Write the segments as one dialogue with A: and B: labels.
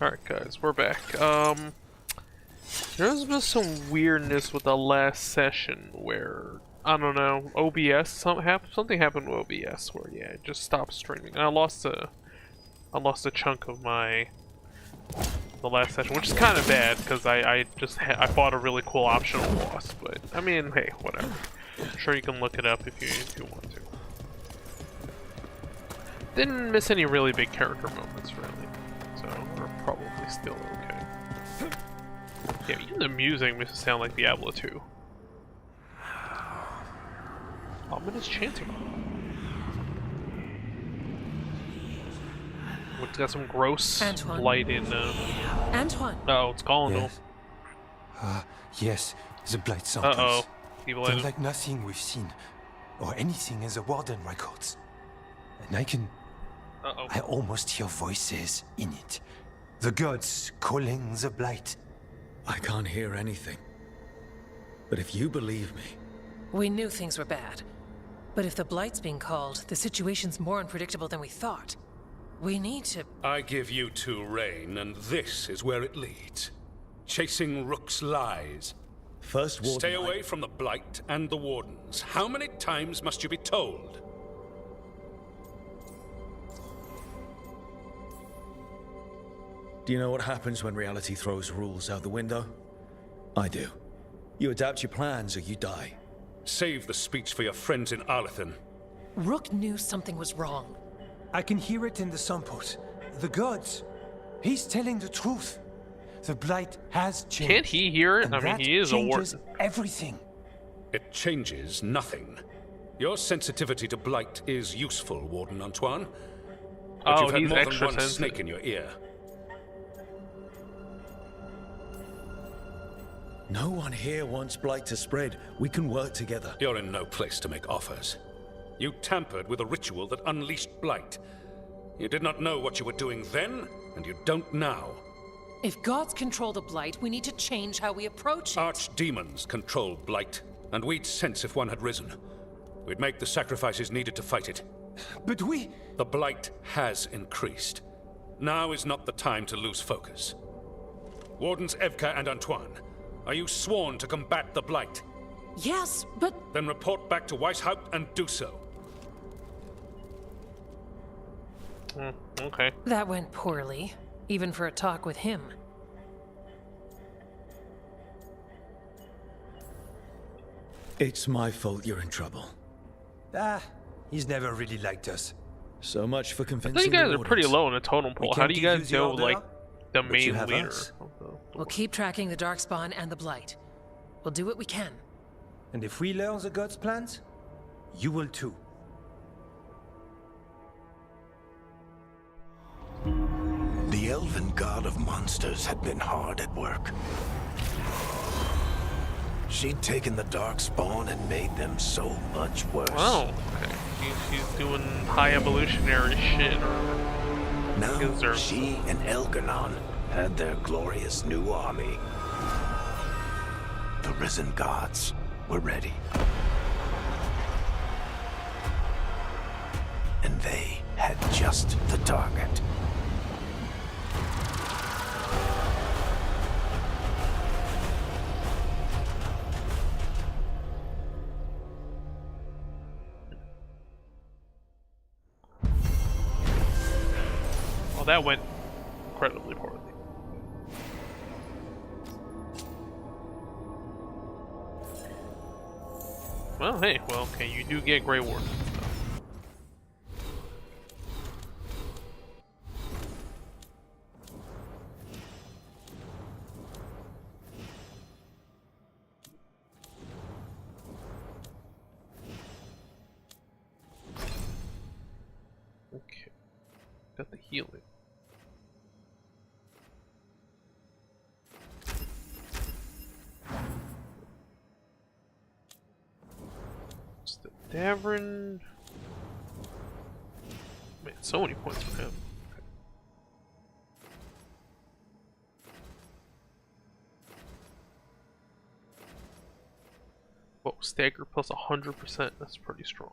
A: Alright guys, we're back. There's been some weirdness with the last session where, I don't know, OBS, something happened with OBS where, yeah, it just stopped streaming. And I lost a chunk of the last session, which is kind of bad, because I bought a really cool optional loss, but, I mean, hey, whatever. I'm sure you can look it up if you want to. Didn't miss any really big character moments, really. So, we're probably still okay. Yeah, even the music makes it sound like Diablo 2. Ominous chanting. It's got some gross
B: Antoine.
A: light in,
B: Antoine!
A: Oh, it's calling
C: Yes. Yes, the blight
A: him.
C: samples.
A: Uh-oh. Evil
C: They're
A: item.
C: like nothing we've seen, or anything in the Warden records. And
A: Uh-oh.
C: I almost hear voices in it. The gods calling the blight.
D: I can't hear anything. But if you believe me...
B: We knew things were bad. But if the Blight's being called, the situation's more unpredictable than we thought. We need to...
E: I give you two reign, and this is where it leads. Chasing Rook's lies.
D: First Warden...
E: Stay away from the Blight and the Wardens. How many times must you be told?
D: Do you know what happens when reality throws rules out the window? I do. You adapt your plans or you die.
E: Save the speech for your friends in Arlethan.
B: Rook knew something was wrong.
C: I can hear it in the samples. The gods. He's telling the truth. The blight has changed.
A: Can't he hear it?
C: And
A: I mean,
C: that
A: he is a
C: changes
A: warden.
C: everything.
E: It changes nothing. Your sensitivity to Blight is useful, Warden Antoine. But
A: Oh,
E: you've had
A: he's
E: more than
A: extra
E: one
A: sensitive.
E: snake in your ear.
D: No one here wants blight to spread. We can work together.
E: You're in no place to make offers. You tampered with a ritual that unleashed Blight. You did not know what you were doing then, and you don't now.
B: If gods control the Blight, we need to change how we approach it.
E: Archdemons control Blight, and we'd sense if one had risen. We'd make the sacrifices needed to fight it.
C: But we...
E: The Blight has increased. Now is not the time to lose focus. Wardens Evka and Antoine, are you sworn to combat the Blight?
B: Yes, but...
E: Then report back to Weishaupt and do so.
A: Okay.
B: That went poorly, even for a talk with him.
D: It's my fault you're in trouble.
C: He's never really liked us.
D: So much for
A: I
D: convincing
A: think you guys
D: the
A: are pretty
D: Wardens.
A: low in the totem pole.
C: We
A: How
C: can't
A: do you
C: give
A: guys
C: you the
A: know,
C: order,
A: like, the
C: but you
A: main
C: have
A: leader?
C: us.
B: We'll keep tracking the Darkspawn and the Blight. We'll do what we can.
C: And if we learn the gods' plans, you will too.
F: The elven god of monsters had been hard at work. She'd taken the Darkspawn and made them so much worse.
A: Oh, okay. He's doing high evolutionary shit.
F: Now
A: deserves
F: she and Elganon had their glorious new army. The risen gods were ready. And they had just the target.
A: Well, that went incredibly poorly. Well, hey, well, okay, you do get Grey Warden. Okay, got the healing. It's the Davern. Man, so many points for him. Okay. Whoa, stagger plus 100%. That's pretty strong.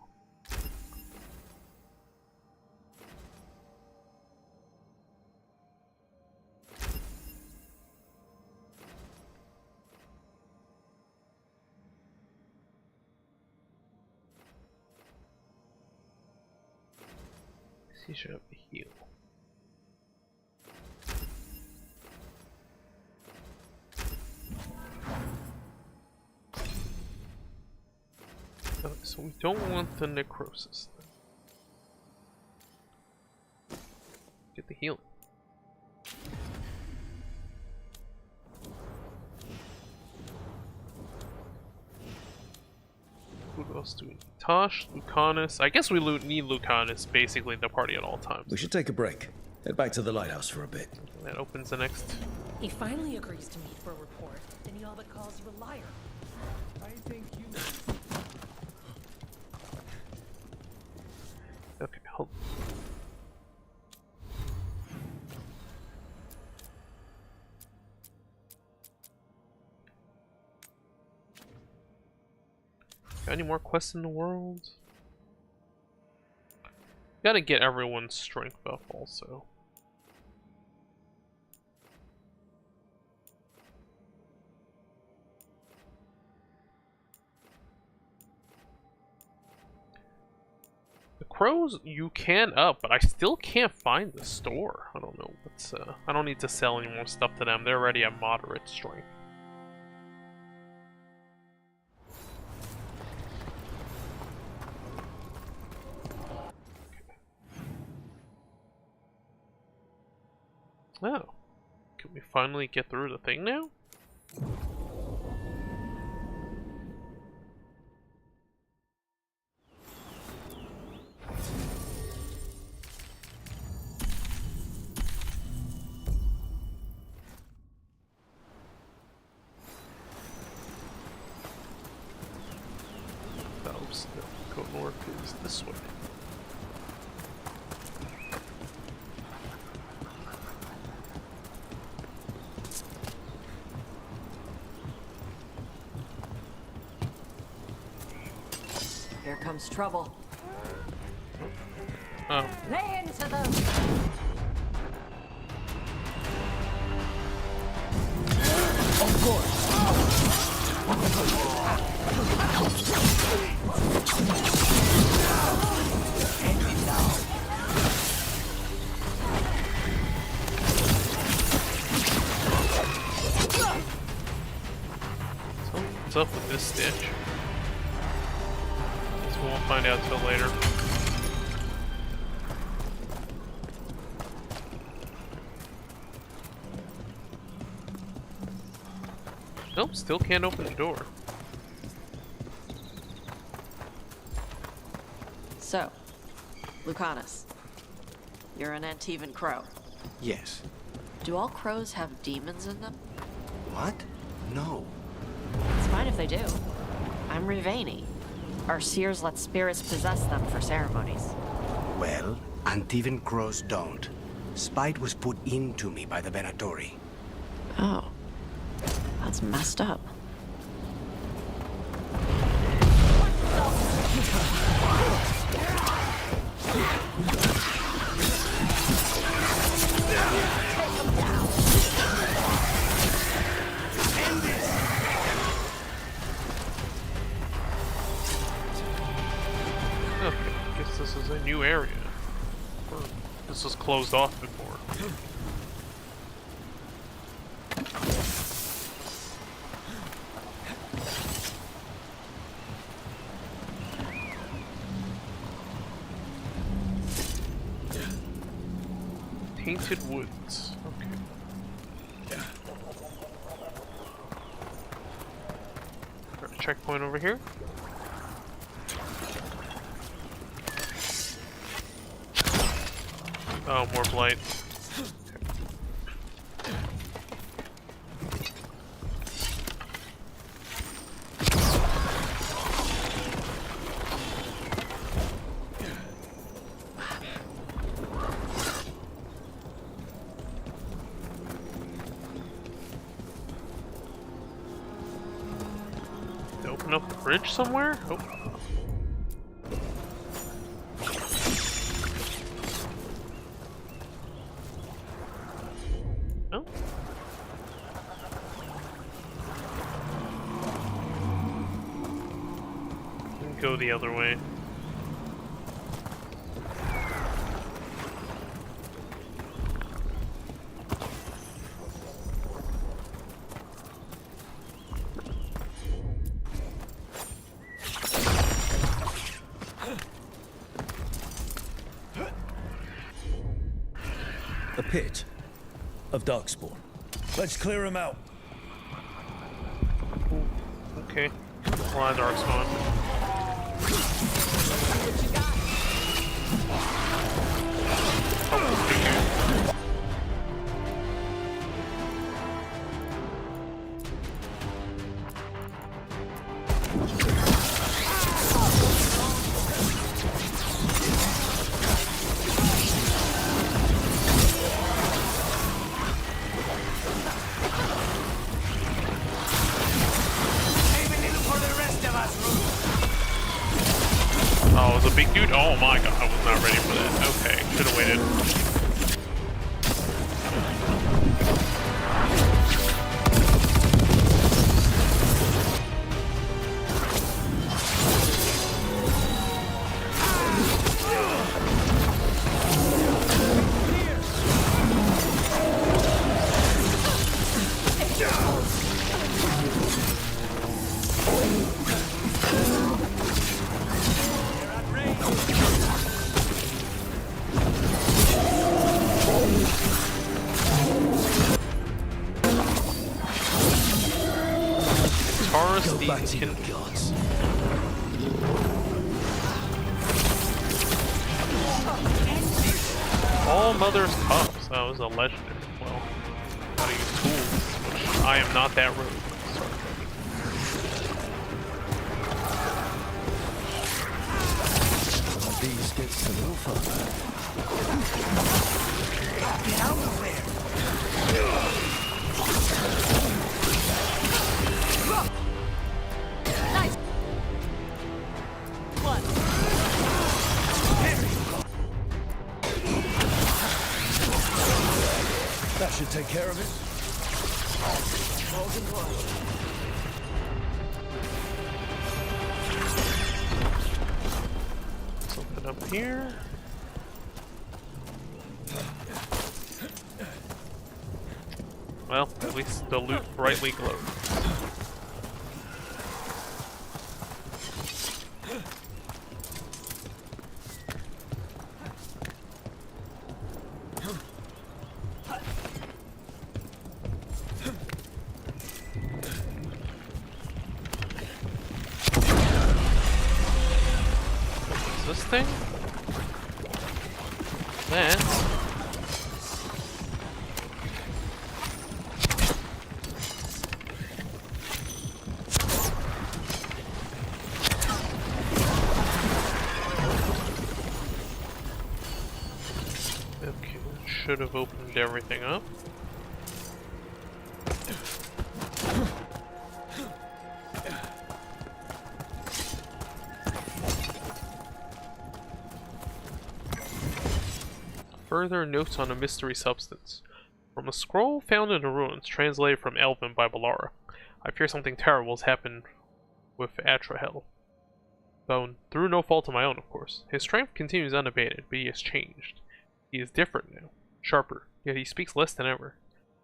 A: He should have a heal. Okay, so we don't want the necrosis. Get the healing. Who else do we need? Tosh, Lucanus. I guess we need Lucanus basically in the party at all times.
D: We should take a break. Head back to the lighthouse for a bit.
A: That opens the next.
B: He finally agrees to meet for a report, then he all but calls you a liar.
C: I think you...
A: Okay, hold. Got any more quests in the world? Gotta get everyone's strength up also. The crows you can up, but I still can't find the store. I don't know what's I don't need to sell any more stuff to them. They're already at moderate strength. Oh, can we finally get through the thing now? Valves that go north is this way.
G: Here comes trouble.
A: Oh.
G: Lay into them!
C: Of course! End it now!
A: So, what's up with this stitch? We won't find out till later. Nope, still can't open the door.
G: So, Lucanus, you're an Antivan crow.
F: Yes.
G: Do all crows have demons in them?
F: What? No.
G: It's fine if they do. I'm Rivani. Our seers let spirits possess them for ceremonies.
F: Well, Antivan crows don't. Spite was put into me by the Venatori.
G: Oh. That's messed up.
A: Okay, I guess this is a new area. Or this was closed off before. Tainted Woods. Okay. Got a checkpoint over here. Oh, more blight. Open up the bridge somewhere? Oh. Oh. Go the other way.
D: A pit of darkspawn. Let's clear him out.
A: Okay. Line darkspawn. Oh, it was a big dude? Oh my god, I was not ready for that. Okay, should have waited.
D: Go back to your gods.
A: All Mother's Cups. That was a legendary. Well, gotta use tools, which I am not that rude. Sorry.
D: One of these gets a little further.
C: Get out of there!
G: Nice. What?
D: That should take care of it.
A: Something up here. Well, at least the loot brightly glowed. What's this thing? That. Should have opened everything up. Further notes on a mystery substance. From a scroll found in the ruins, translated from Elven by Balara. I fear something terrible has happened with Atrahel. Though through no fault of my own, of course. His strength continues unabated, but he has changed. He is different now. Sharper, yet he speaks less than ever.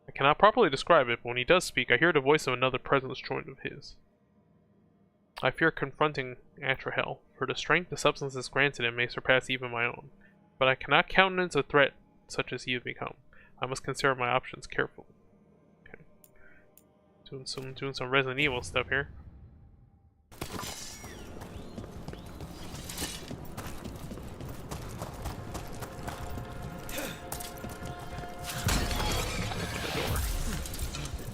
A: I cannot properly describe it, but when he does speak, I hear the voice of another presence joined with his. I fear confronting Atrahel, for the strength the substance has granted him may surpass even my own. But I cannot countenance a threat such as he has become. I must consider my options carefully. Okay. Doing some Resident Evil stuff here.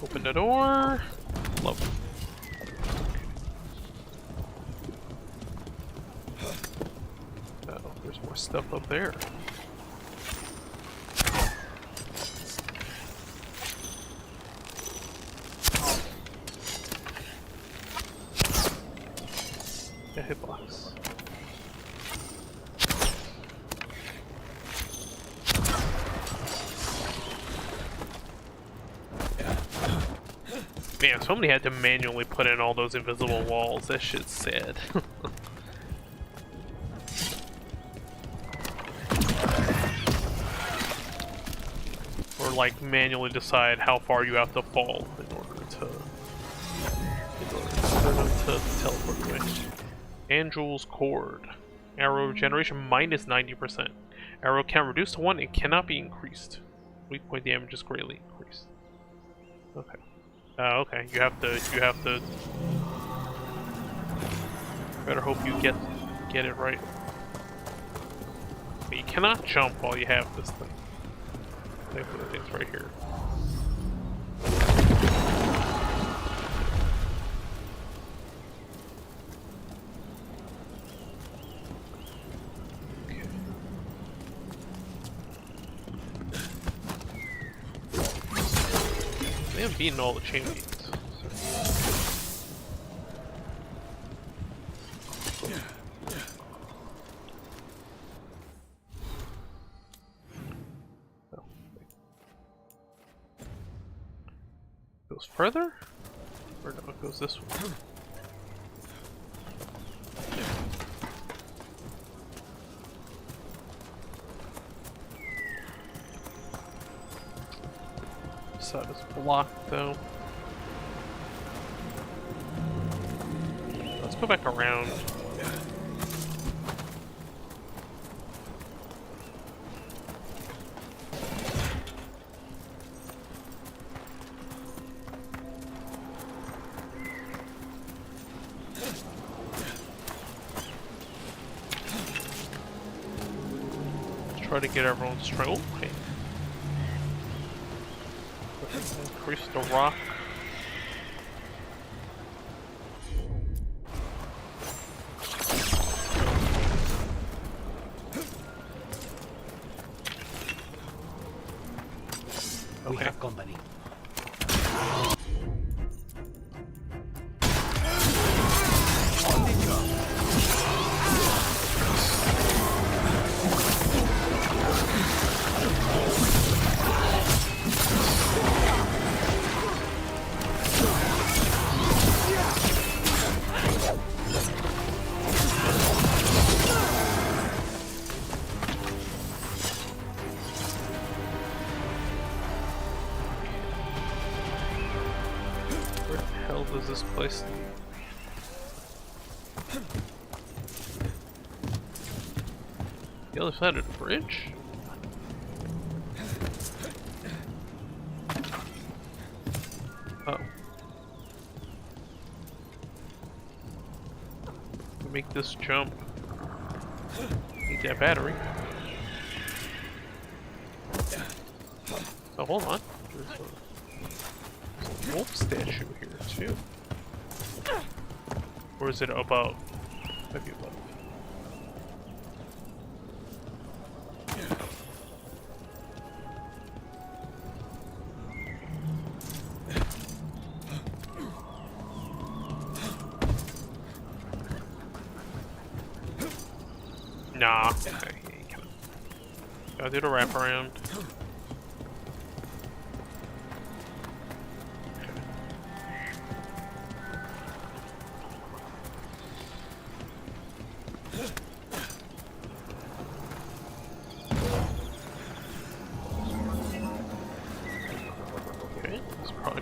A: Open the door. Lovely. Oh, there's more stuff up there. A hitbox. Man, somebody had to manually put in all those invisible walls. That shit's sad. Or like manually decide how far you have to fall in order to teleport away. Angel's Cord. Arrow generation minus 90%. Arrow count reduced to 1 and cannot be increased. Weak point damage is greatly increased. Okay. Okay. You have to. Better hope you get it right. But you cannot jump while you have this thing. Thankfully, the thing's right here. They haven't beaten all the chain beats. Goes further? Or no, it goes this way. Side is blocked though. Let's go back around. Let's try to get everyone straight. Okay. Increase the rock.
F: We have company. Does this place the other side of the bridge? Oh. To make this jump, need that battery. Oh, hold on. There's a wolf statue here too. Or is it above? Maybe above. Nah. Okay, gotta do the wraparound.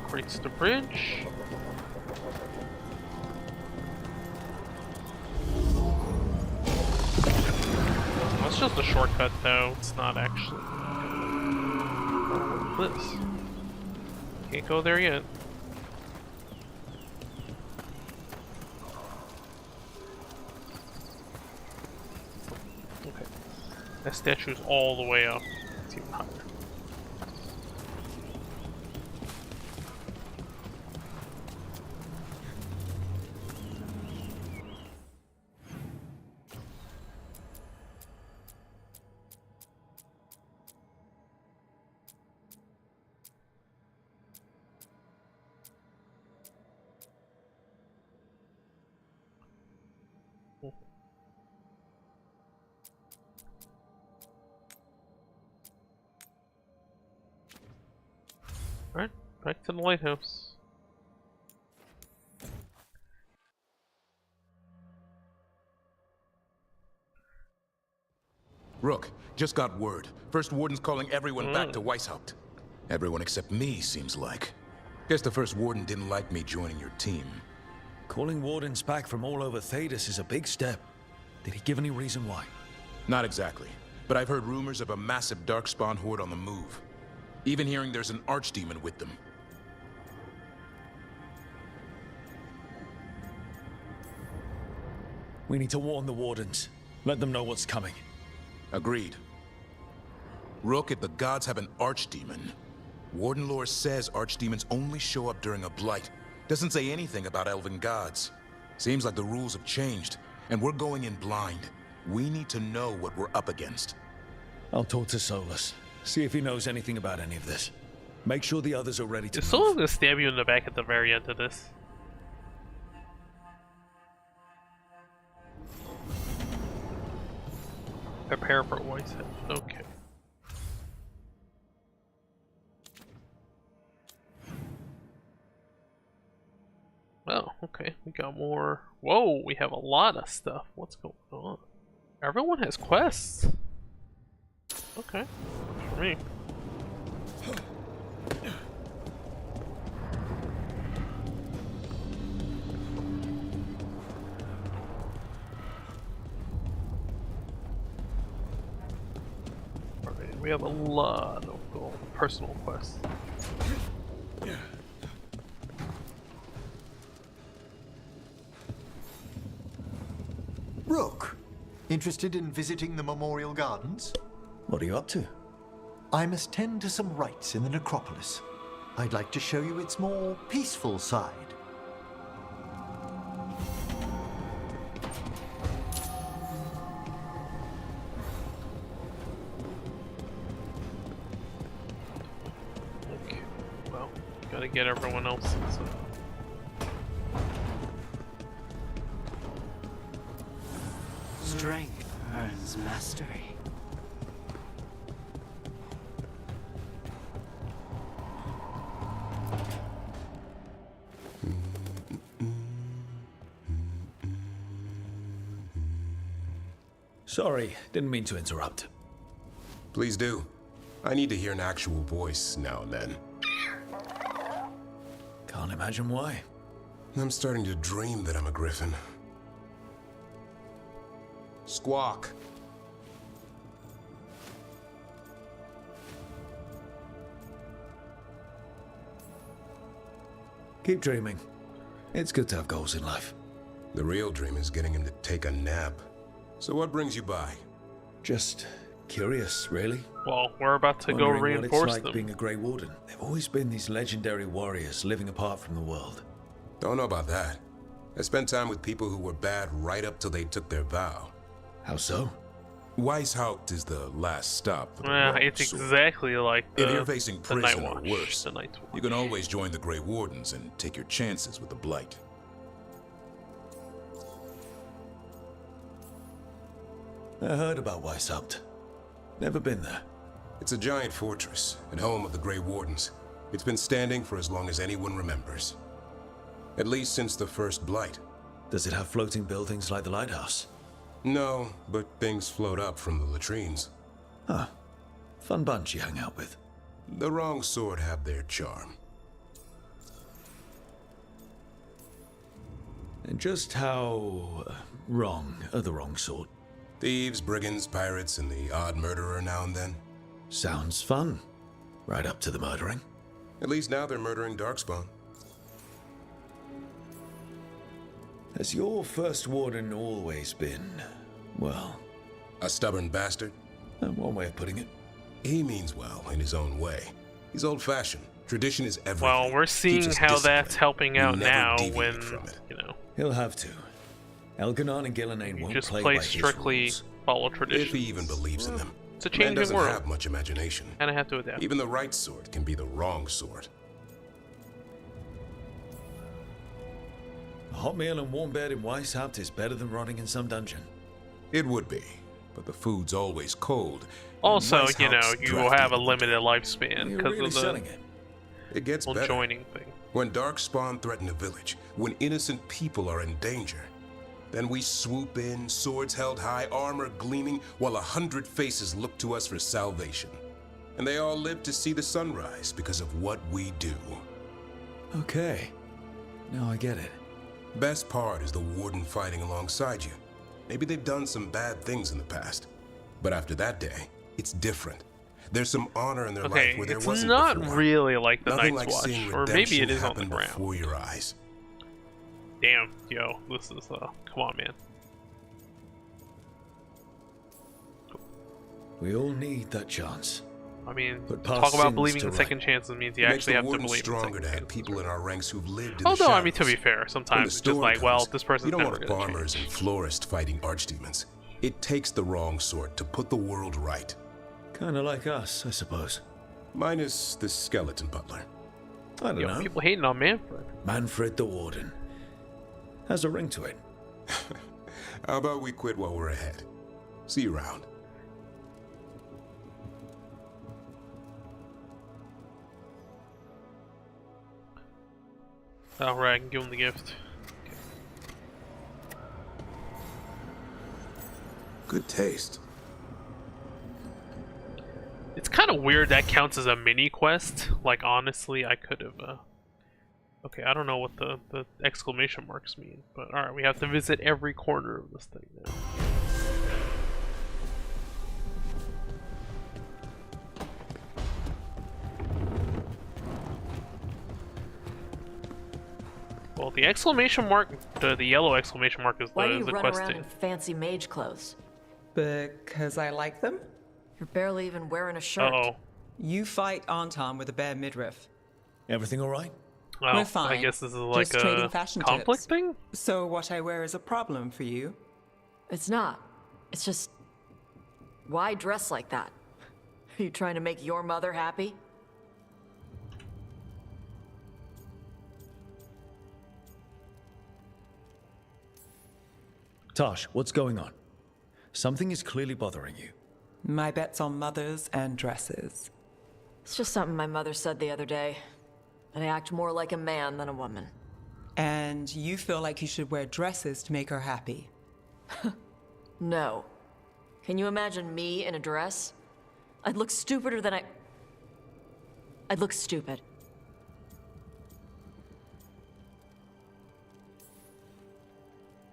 F: Creates the bridge. That's just a shortcut though, it's not actually. Oh, what's this? Can't go there yet. Okay. That statue's all the way up. It's even higher. Alright, back to the lighthouse.
H: Rook, just got word. First Warden's calling everyone back to Weishaupt. Everyone except me, seems like. Guess the First Warden didn't like me joining your team.
D: Calling Wardens back from all over Thedas is a big step. Did he give any reason why?
H: Not exactly, but I've heard rumors of a massive Darkspawn horde on the move. Even hearing there's an archdemon with them.
D: We need to warn the Wardens. Let them know what's coming.
H: Agreed. Rook, if the gods have an archdemon, Warden lore says archdemons only show up during a blight. Doesn't say anything about elven gods. Seems like the rules have changed, and we're going in blind. We need to know what we're up against.
D: I'll talk to Solus. See if he knows anything about any of this. Make sure the others are ready to
A: Is
D: move.
A: someone gonna stab you in the back at the very end of this? Prepare for Whitehead. Okay. Oh, okay. We got more. Whoa, we have a lot of stuff. What's going on? Everyone has quests. Okay. For me. Alright, we have a lot of personal quests.
I: Rook, interested in visiting the Memorial Gardens?
D: What are you up to?
I: I must tend to some rites in the necropolis. I'd like to show you its more peaceful side.
A: Okay, well, gotta get everyone else. So.
F: Strength earns mastery.
D: Sorry, didn't mean to interrupt.
J: Please do. I need to hear an actual voice now and then.
D: Can't imagine why.
J: I'm starting to dream that I'm a griffin. Squawk.
D: Keep dreaming. It's good to have goals in life.
J: The real dream is getting him to take a nap. So what brings you by?
D: Just curious, really.
A: Well, we're about to go
D: Wondering
A: reinforce
D: what it's like
A: them.
D: being a Grey Warden. They've always been these legendary warriors living apart from the world.
J: Don't know about that. I spent time with people who were bad right up till they took their vow.
D: How so?
J: Weishaupt is the last stop for the
A: Yeah,
J: Rogue
A: it's
J: Sword.
A: exactly like the,
J: If you're facing
A: the Night
J: prison or
A: Watch.
J: worse,
A: The Night's Watch.
J: you can always join the Grey Wardens and take your chances with the Blight.
D: I heard about Weishaupt. Never been there.
J: It's a giant fortress and home of the Grey Wardens. It's been standing for as long as anyone remembers. At least since the first Blight.
D: Does it have floating buildings like the lighthouse?
J: No, but things float up from the latrines.
D: Huh. Fun bunch you hang out with.
J: The wrong sort have their charm.
D: And just how wrong are the wrong sort?
J: Thieves, brigands, pirates, and the odd murderer now and then.
D: Sounds fun. Right up to the murdering.
J: At least now they're murdering Darkspawn.
D: Has your first warden always been, well...
J: A stubborn bastard?
D: One way of putting it.
J: He means well in his own way. He's old-fashioned. Tradition is everything.
A: Well, we're seeing
J: Teaches
A: how
J: discipline.
A: that's helping out
J: You never
A: now
J: deviate
A: when,
J: from it.
A: you know,
D: He'll have to. Elganon and Gillenane
A: you
D: won't
A: just
D: play
A: play
D: by his
A: strictly
D: rules.
A: follow tradition.
J: If he even believes in them.
A: It's a
J: Man
A: changing
J: doesn't
A: world.
J: have much imagination.
A: And I have to adapt.
J: Even the right sort can be the wrong sort.
D: A hot meal and warm bed in Weishaupt is better than rotting in some dungeon.
J: It would be, but the food's always cold.
A: Also, you know,
J: Weishaupt's
A: you will have a
J: drafty.
A: limited lifespan
D: You're
A: because
D: really
A: of the
D: selling it.
J: It gets
A: whole
J: better.
A: joining thing.
J: When Darkspawn threaten a village, when innocent people are in danger, then we swoop in, swords held high, armor gleaming, while 100 faces look to us for salvation. And they all live to see the sunrise because of what we do.
D: Okay. Now I get it.
J: Best part is the warden fighting alongside you. Maybe they've done some bad things in the past, but after that day, it's different. There's some honor in their
A: Okay,
J: life where there
A: it's
J: wasn't
A: not
J: before.
A: really like the
J: Nothing
A: Night's
J: like
A: Watch,
J: seeing
A: or maybe
J: redemption
A: it is on the
J: happen
A: ground.
J: before your eyes.
A: Damn, yo, this is come on, man.
D: We all need that chance.
A: I mean,
D: But
A: talk
D: past
A: about
D: sins
A: believing
D: to
A: in
D: right.
A: second chances means you
J: It makes
A: actually
J: the
A: have to
J: Warden
A: believe
J: stronger
A: in
J: to
A: second
J: have
A: chances.
J: people in our ranks who've lived in the
A: Although,
J: shadows.
A: I mean, to be fair,
J: When
A: sometimes
J: the
A: it's just
J: storm
A: like, well,
J: comes,
A: this person's
J: you don't
A: never
J: want
A: gonna
J: farmers
A: change.
J: and florists fighting archdemons. It takes the wrong sort to put the world right.
D: Kinda like us, I suppose.
J: Minus the skeleton butler.
D: I don't
A: Yo,
D: know.
A: people hating on Manfred.
D: Manfred the Warden. Has a ring to it.
J: How about we quit while we're ahead? See you around.
A: Alright, I can give him the gift.
J: Good taste.
A: It's kind of weird that counts as a mini quest. Like, honestly, I could have. Okay, I don't know what the exclamation marks mean, but alright, we have to visit every corner of this thing now. Well, the exclamation mark, the yellow exclamation mark is
G: Why do
A: the,
G: you
A: the
G: run
A: quest
G: around
A: thing.
G: in fancy mage clothes?
K: Because I like them?
G: You're barely even wearing a shirt.
A: Uh-oh.
K: You fight Anton with a bare midriff.
D: Everything alright?
A: Well,
K: We're fine.
A: I guess this is like
K: Just trading
A: a
K: fashion
A: conflict
K: tips.
A: thing?
K: So what I wear is a problem for you?
G: It's not. It's just... Why dress like that? Are you trying to make your mother happy?
D: Tosh, what's going on? Something is clearly bothering you.
K: My bet's on mothers and dresses.
G: It's just something my mother said the other day. That I act more like a man than a woman.
K: And you feel like you should wear dresses to make her happy.
G: No. Can you imagine me in a dress? I'd look stupider than I'd look stupid.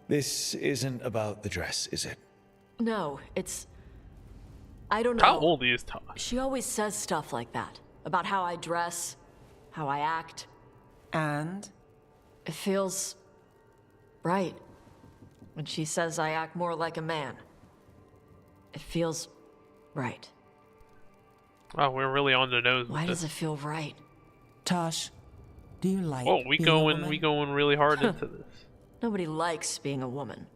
D: This isn't about the dress, is it?
G: No, it's... I don't know.
A: How old is Tosh?
G: She always says stuff like that. About how I dress, how I act.
K: And?
G: It feels... right. When she says I act more like a man. It feels... right.
A: Oh, we're really on the nose.
G: Why does it feel right?
K: Tosh, do you like
A: Oh, we
K: being a woman?
A: going really hard into this.
G: Nobody likes being a woman.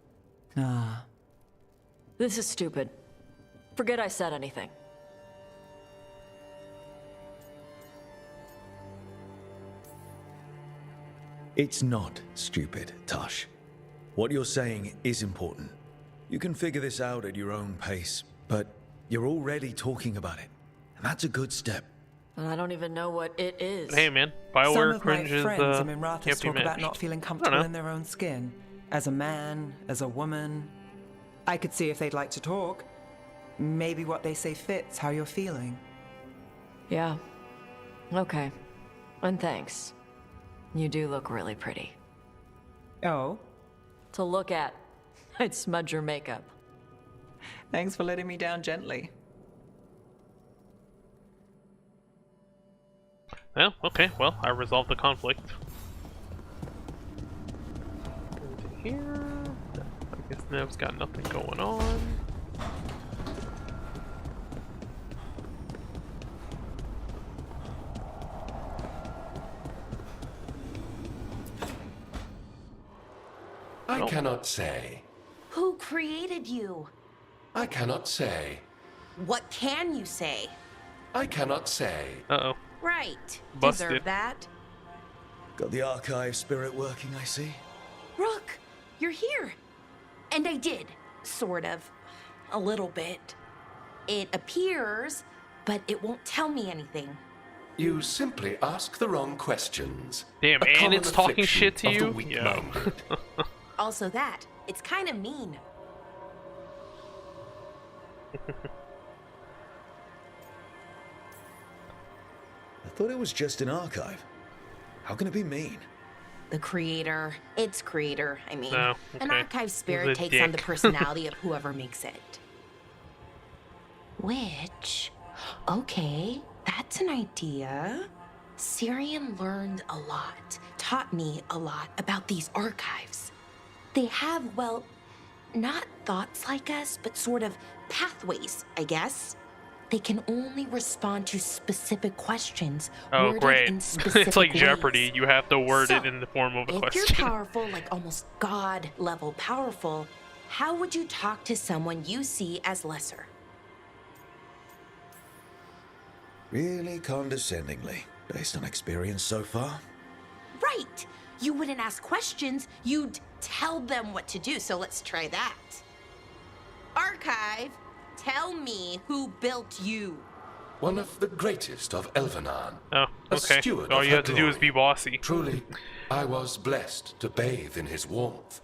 K: Ah.
G: This is stupid. Forget I said anything.
D: It's not stupid, Tosh. What you're saying is important. You can figure this out at your own pace, but you're already talking about it. And that's a good step.
G: And I don't even know what it is.
A: Hey man,
K: Some
A: BioWare
K: of my
A: cringe is
K: friends in
A: can't
K: Minrathous
A: be
K: talk about
A: matched.
K: not feeling
A: I don't
K: comfortable
A: know.
K: in their own skin. As a man, as a woman. I could see if they'd like to talk. Maybe what they say fits how you're feeling.
G: Yeah. Okay. And thanks. You do look really pretty.
K: Oh?
G: To look at. I'd smudge your makeup.
K: Thanks for letting me down gently.
A: Well, okay, well, I resolved the conflict. Into here. I guess Nev's got nothing going on.
L: I cannot say.
M: Who created you?
L: I cannot say.
M: What can you say?
L: I cannot say.
A: Uh-oh.
M: Right.
A: Busted.
M: Deserve that.
D: Got the archive spirit working, I see.
M: Rook, you're here. And I did, sort of. A little bit. It appears, but it won't tell me anything.
L: You simply ask the wrong questions.
A: Damn,
L: A
A: and
L: common
A: it's talking
L: affliction
A: shit to
L: of the
A: you?
L: weak-minded.
M: Also that, it's kind of mean.
D: I thought it was just an archive. How can it be mean?
M: The creator, its creator, I mean.
A: No,
M: An
A: okay.
M: archive
A: He's
M: spirit
A: a
M: takes on the
A: dick.
M: personality of whoever makes it. Which Okay, that's an idea. Syrian learned a lot, taught me a lot about these archives. They have, well, not thoughts like us, but sort of pathways, I guess. They can only respond to specific questions.
A: Oh, great.
M: In specific
A: It's like
M: ways.
A: Jeopardy. You have to word it in the form of a question.
M: If you're powerful, like almost God level powerful, how would you talk to someone you see as lesser?
D: Really condescendingly, based on experience so far.
M: Right. You wouldn't ask questions, you'd tell them what to do, so let's try that. Archive, tell me who built you.
L: One of the greatest of Elvenar.
A: Oh, okay. All you have to do is be bossy.
L: Truly, I was blessed to bathe in his warmth.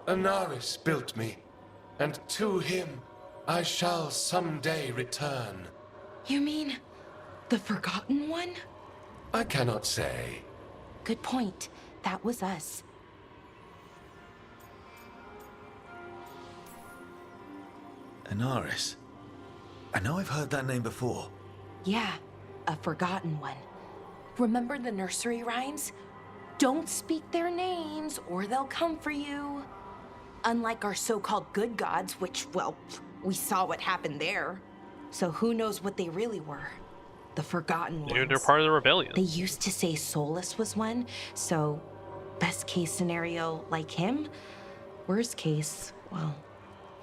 L: Anaris built me, and to him I shall someday return.
M: You mean the Forgotten One?
L: I cannot say.
M: Good point. That was us.
D: Anaris. I know I've heard that name before.
M: Yeah, a Forgotten One. Remember the nursery rhymes? Don't speak their names or they'll come for you. Unlike our so-called good gods, which, well, we saw what happened there. So who knows what they really were? The Forgotten Ones.
A: Maybe they're part of the rebellion.
M: They used to say Solus was one, so best case scenario, like him. Worst case, well,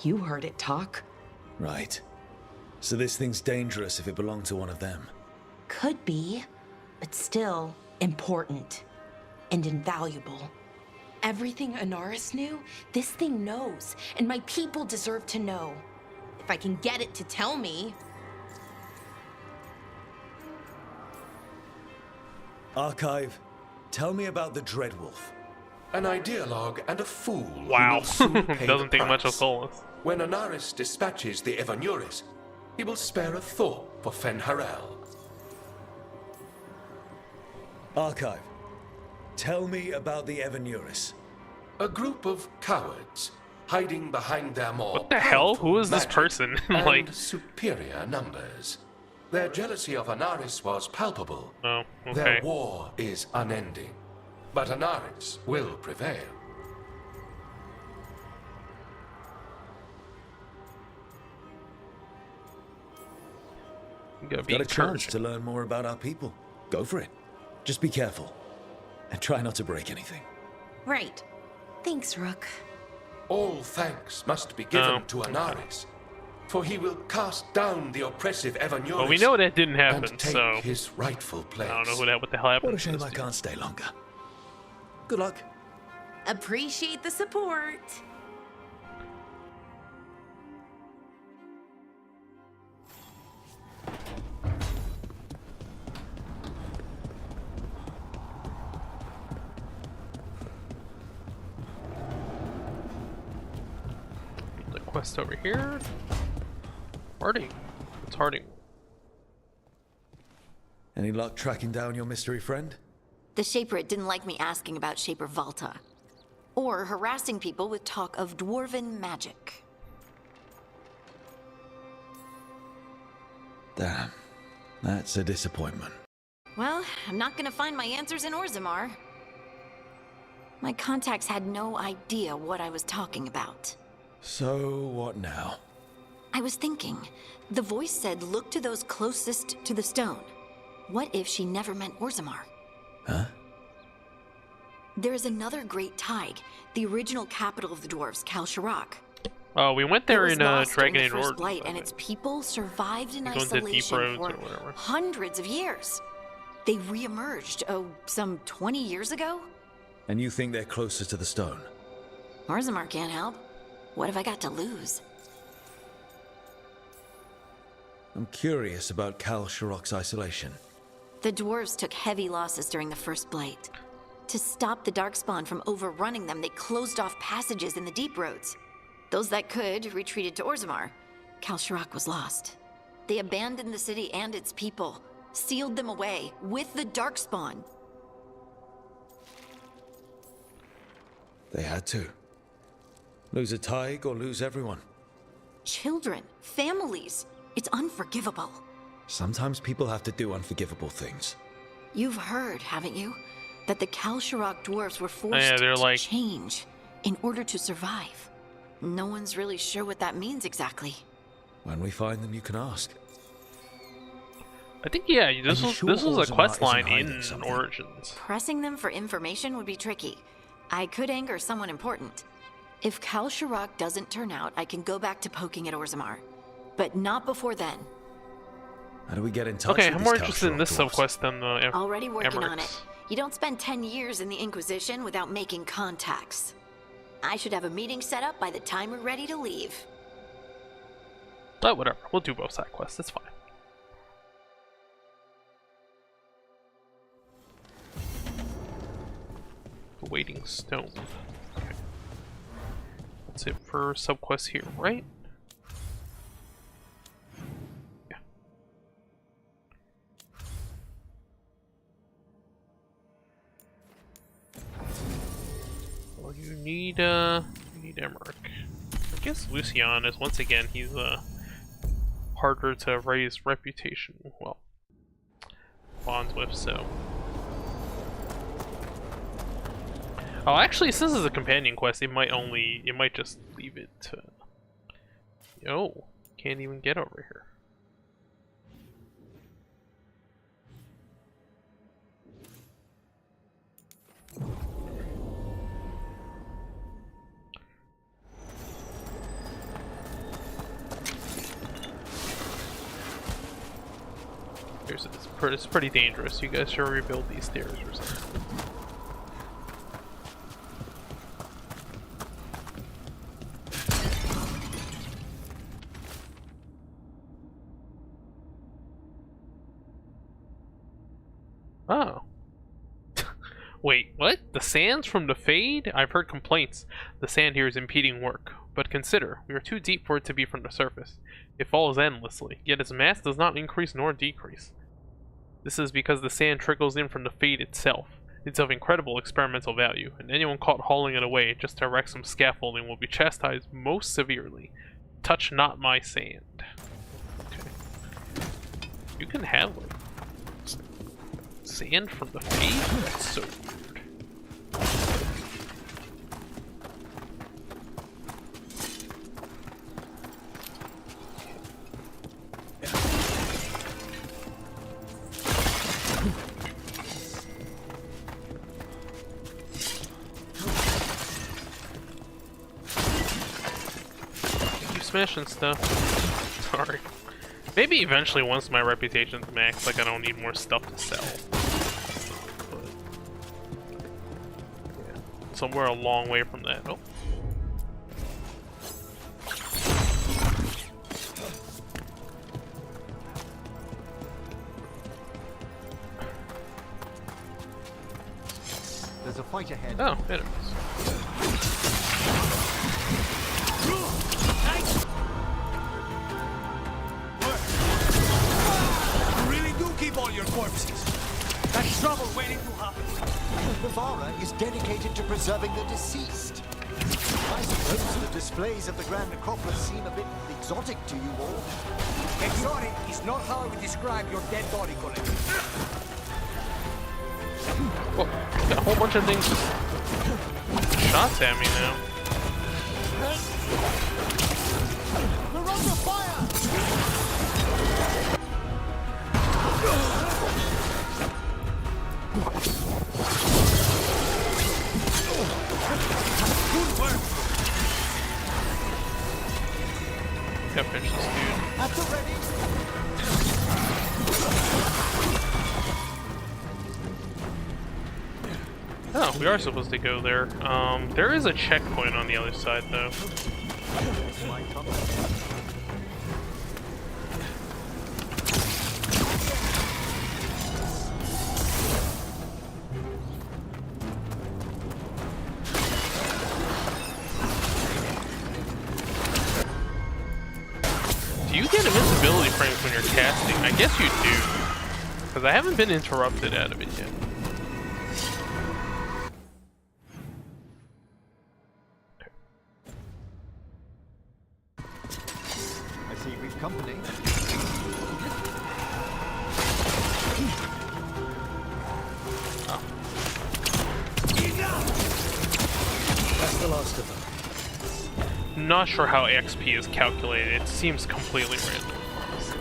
M: you heard it talk.
D: Right. So this thing's dangerous if it belonged to one of them.
M: Could be, but still important and invaluable. Everything Anaris knew, this thing knows, and my people deserve to know. If I can get it to tell me.
D: Archive, tell me about the Dreadwolf.
L: An ideologue and a fool.
A: Wow.
L: Who will soon pay
A: Doesn't
L: the
A: take much of
L: price.
A: Solus.
L: When Anaris dispatches the Evanuris, he will spare a thought for Fen-Harel.
D: Archive, tell me about the Evanuris.
L: A group of cowards hiding behind their more
A: What the hell?
L: powerful
A: Who is this
L: magic
A: person?
L: and
A: Like,
L: superior numbers. Their jealousy of Anaris was palpable.
A: oh,
L: Their
A: okay.
L: war is unending, but Anaris will prevail.
A: You gotta be
D: Got a chance
A: encouraged.
D: to learn more about our people. Go for it. Just be careful. And try not to break anything.
M: Right. Thanks, Rook.
L: All thanks must be given
A: Oh,
L: to
A: okay.
L: Anaris, for he will cast down the oppressive Evanuris.
A: Well, we know that didn't happen,
L: and take
A: so
L: his rightful place.
A: I don't know what the hell happened.
D: What a
A: to
D: shame
A: this
D: I
A: dude.
D: can't stay longer. Good luck.
M: Appreciate the support.
A: The quest over here. Harding. It's Harding.
D: Any luck tracking down your mystery friend?
N: The Shaper didn't like me asking about Shaper Valta, or harassing people with talk of dwarven magic.
D: Damn. That's a disappointment.
N: Well, I'm not gonna find my answers in Orzammar. My contacts had no idea what I was talking about.
D: So, what now?
N: I was thinking, the voice said look to those closest to the stone. What if she never meant Orzammar?
D: Huh?
N: There is another great Tig, the original capital of the dwarves, Kal Shirak.
A: Oh, we went there
N: It was
A: in
N: lost during
A: Dragon
N: the
A: Age
N: First
A: Origins,
N: Blight,
A: I
N: and
A: think.
N: its people survived in
A: We go into Deep
N: isolation
A: Roads
N: for
A: or whatever.
N: hundreds of years. They re-emerged, some 20 years ago?
D: And you think they're closer to the stone?
N: Orzammar can't help. What have I got to lose?
D: I'm curious about Kal Shirak's isolation.
N: The dwarves took heavy losses during the First Blight. To stop the Darkspawn from overrunning them, they closed off passages in the Deep Roads. Those that could retreated to Orzammar. Kal Shirak was lost. They abandoned the city and its people, sealed them away with the Darkspawn.
D: They had to. Lose a Tig or lose everyone.
N: Children, families. It's unforgivable.
D: Sometimes people have to do unforgivable things.
N: You've heard, haven't you? That the Kalsharok dwarves were forced
A: they're
N: to
A: like...
N: change in order to survive. No one's really sure what that means exactly.
D: When we find them, you can ask.
A: I think, yeah, this was a quest line in Origins.
N: Pressing them for information would be tricky. I could anger someone important. If Kalsharok doesn't turn out, I can go back to poking at Orzammar. But not before then.
D: How do we get in touch
A: Okay,
D: with
A: I'm more
D: these
A: interested in this
D: Kalsharok dwarves?
A: subquest than the
N: Already working on
A: Emirates.
N: it. You don't spend 10 years in the Inquisition without making contacts. I should have a meeting set up by the time we're ready to leave.
A: But whatever, we'll do both side quests, it's fine. The Waiting Stone. Okay. That's it for subquests here, right? Yeah. Well, you need Emmerich. I guess Lucian is, once again, he's harder to raise reputation, well, bonds with, so. Oh, actually, since it's a companion quest, it might just leave it to... Oh, can't even get over here. It's pretty dangerous. You guys should rebuild these stairs or something. Oh. Wait, what? The sands from the Fade? I've heard complaints. The sand here is impeding work. But consider, we are too deep for it to be from the surface. It falls endlessly, yet its mass does not increase nor decrease. This is because the sand trickles in from the Fade itself. It's of incredible experimental value, and anyone caught hauling it away just to erect some scaffolding will be chastised most severely. Touch not my sand. Okay. You can have, like, sand from the Fade? That's so weird. Smashing stuff. Sorry. Maybe eventually once my reputation's maxed, like I don't need more stuff to sell. But, yeah. Somewhere a long way from that. Oh.
I: There's a fight ahead.
A: Oh, enemies.
C: All your corpses. That's trouble waiting to happen.
I: The Vara is dedicated to preserving the deceased. I suppose the displays of the Grand Necropolis seem a bit exotic to you all.
C: Exotic is not how I would describe your dead body collection.
A: Well, got a whole bunch of things shots at me now.
C: We're under fire!
A: Gotta finish this dude.
C: At the ready.
A: Oh, we are supposed to go there. There is a checkpoint on the other side, though. Do you get invincibility frames when you're casting? I guess you do. Because I haven't been interrupted out of it yet.
I: I see we've company.
A: not sure how XP is calculated. It seems completely random. Honestly.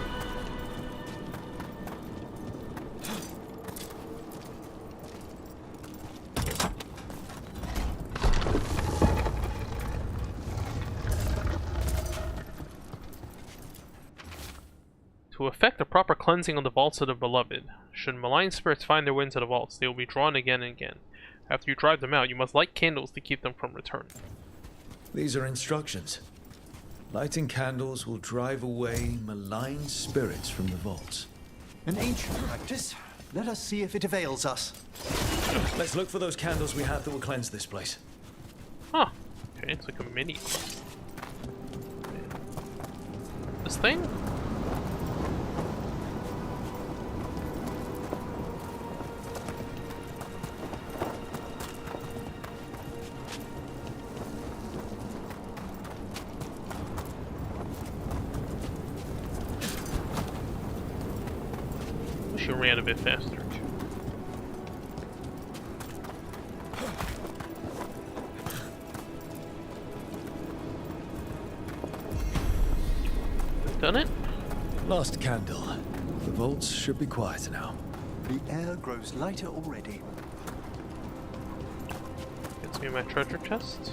A: To effect a proper cleansing of the vaults of the beloved, should malign spirits find their way into the vaults, they will be drawn again and again. After you drive them out, you must light candles to keep them from returning.
D: These are instructions. Lighting candles will drive away malign spirits from the vaults.
I: An ancient practice. Let us see if it avails us.
D: Let's look for those candles we have that will cleanse this place.
A: Huh. Okay, it's like a mini quest. This thing? Wish you ran a bit faster. Done it?
D: Last candle. The vaults should be quiet now.
I: The air grows lighter already.
A: Gets me my treasure chest.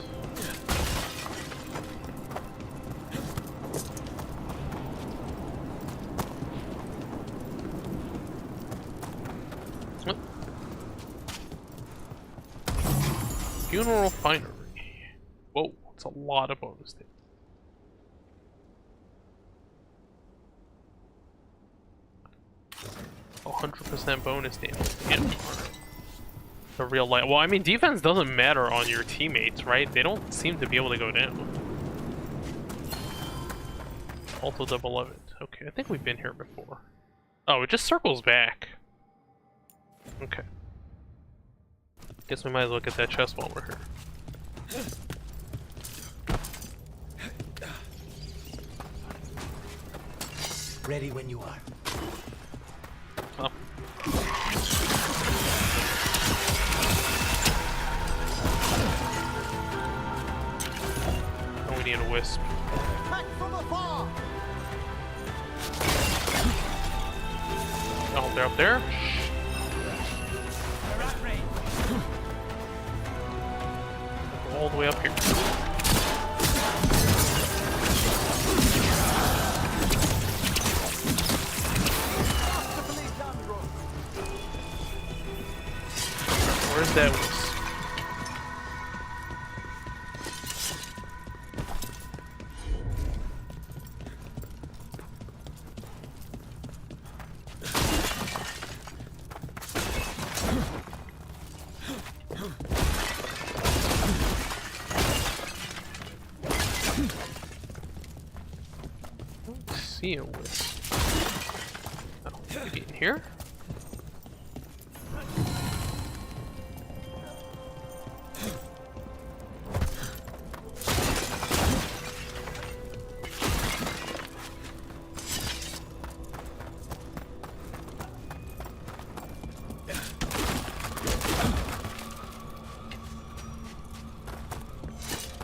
A: What? Funeral finery. Whoa, it's a lot of bonus damage. 100% bonus damage. Damn. The real light. Well, I mean, defense doesn't matter on your teammates, right? They don't seem to be able to go down. Also the beloved. Okay, I think we've been here before. Oh, it just circles back. Okay. Guess we might as well get that chest while we're here.
I: Ready when you are.
A: Oh. Oh, we need a wisp.
I: Attack from afar!
A: Oh, they're up there? Go all the way up here. Where's that wisp? See a wisp. Oh, maybe in here?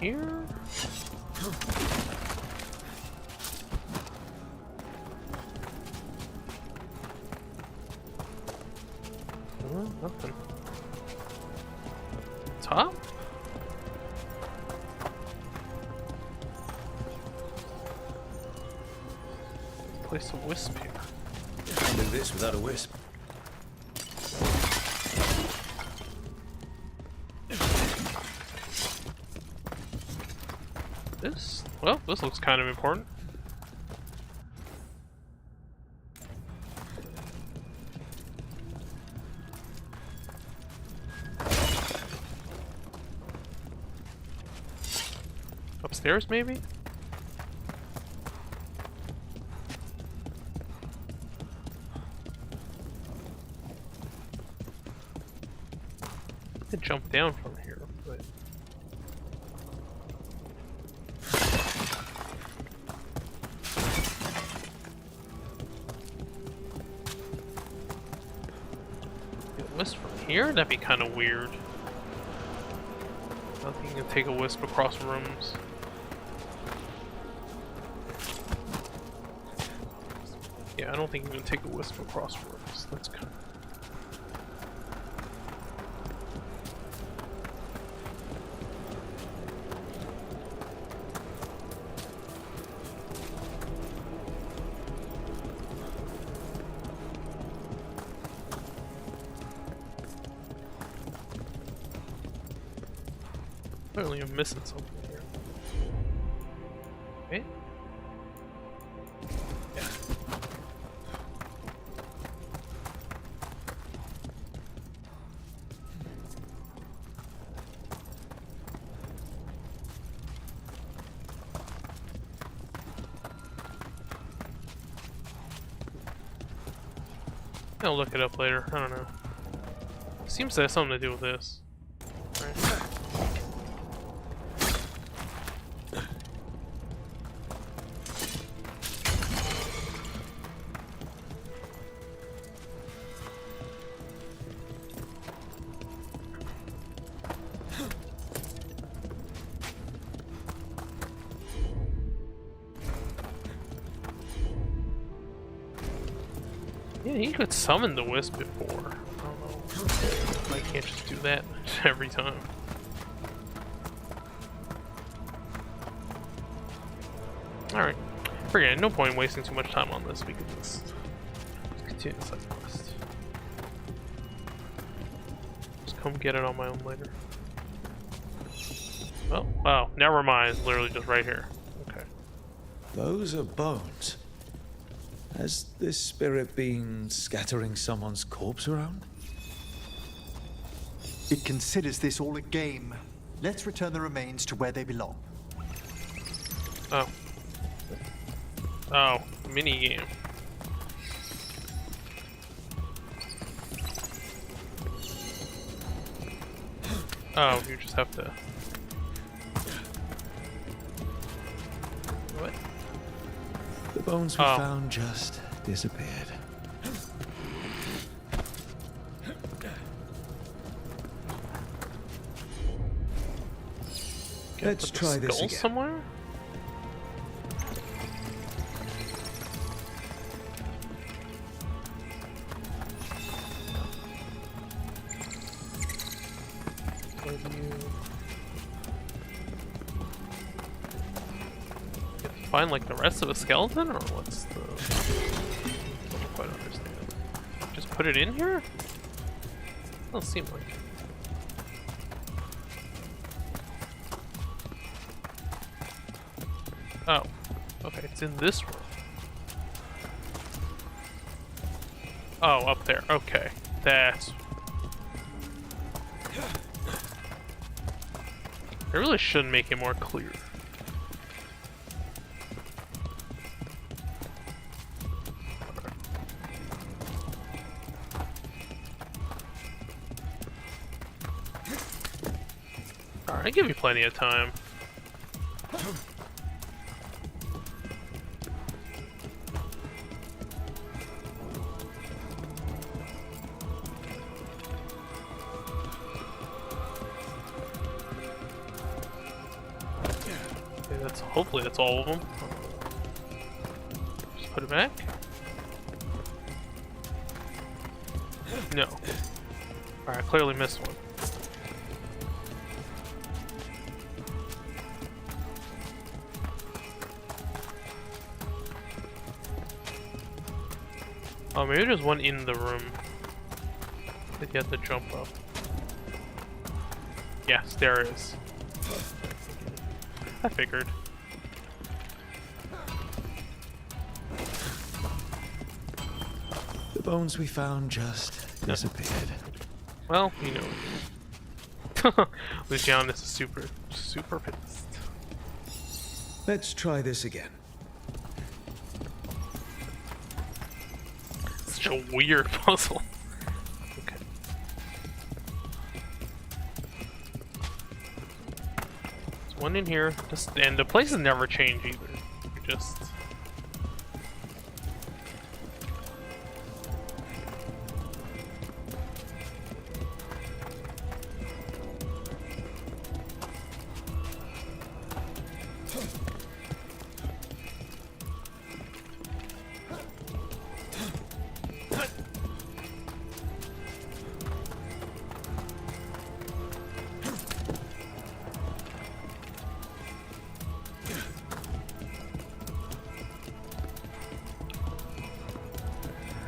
A: Here? Nothing. Top? Place a wisp here.
D: Can't do this without a wisp.
A: This? Well, this looks kind of important. Upstairs, maybe? I could jump down from here, but... Get a wisp from here? That'd be kind of weird. I don't think you can take a wisp across rooms. Yeah, I don't think you can take a wisp across rooms. That's kind of... Apparently I'm missing something here. Okay. Yeah. I'll look it up later. I don't know. Seems to have something to do with this. Right. Yeah, he could summon the wisp before. I don't know. I can't just do that every time. Alright. Forget it. No point in wasting too much time on this. We can just continue the side quest. Just come get it on my own later. Oh, wow. Never mind. It's literally just right here. Okay.
D: Those are bones. Has this spirit been scattering someone's corpse around?
I: It considers this all a game. Let's return the remains to where they belong.
A: Oh. Oh, mini game. Oh, you just have to... What?
D: The bones we found just disappeared. Let's try this again.
A: Somewhere? Find like the rest of a skeleton, or what's the... I don't quite understand. Just put it in here? Doesn't seem like it. Oh, okay, it's in this room. Oh, up there. Okay, that's... I really should make it more clear. I give you plenty of time. Okay, hopefully that's all of them. Just put it back. No. Alright, I clearly missed one. Oh, maybe there's one in the room that you have to jump up. Yes, there is. I figured.
D: The bones we found just disappeared.
A: Well, you know. Lucianus is super pissed.
D: Let's try this again.
A: Such a weird puzzle. Okay. There's one in here. And the places never change either. Just...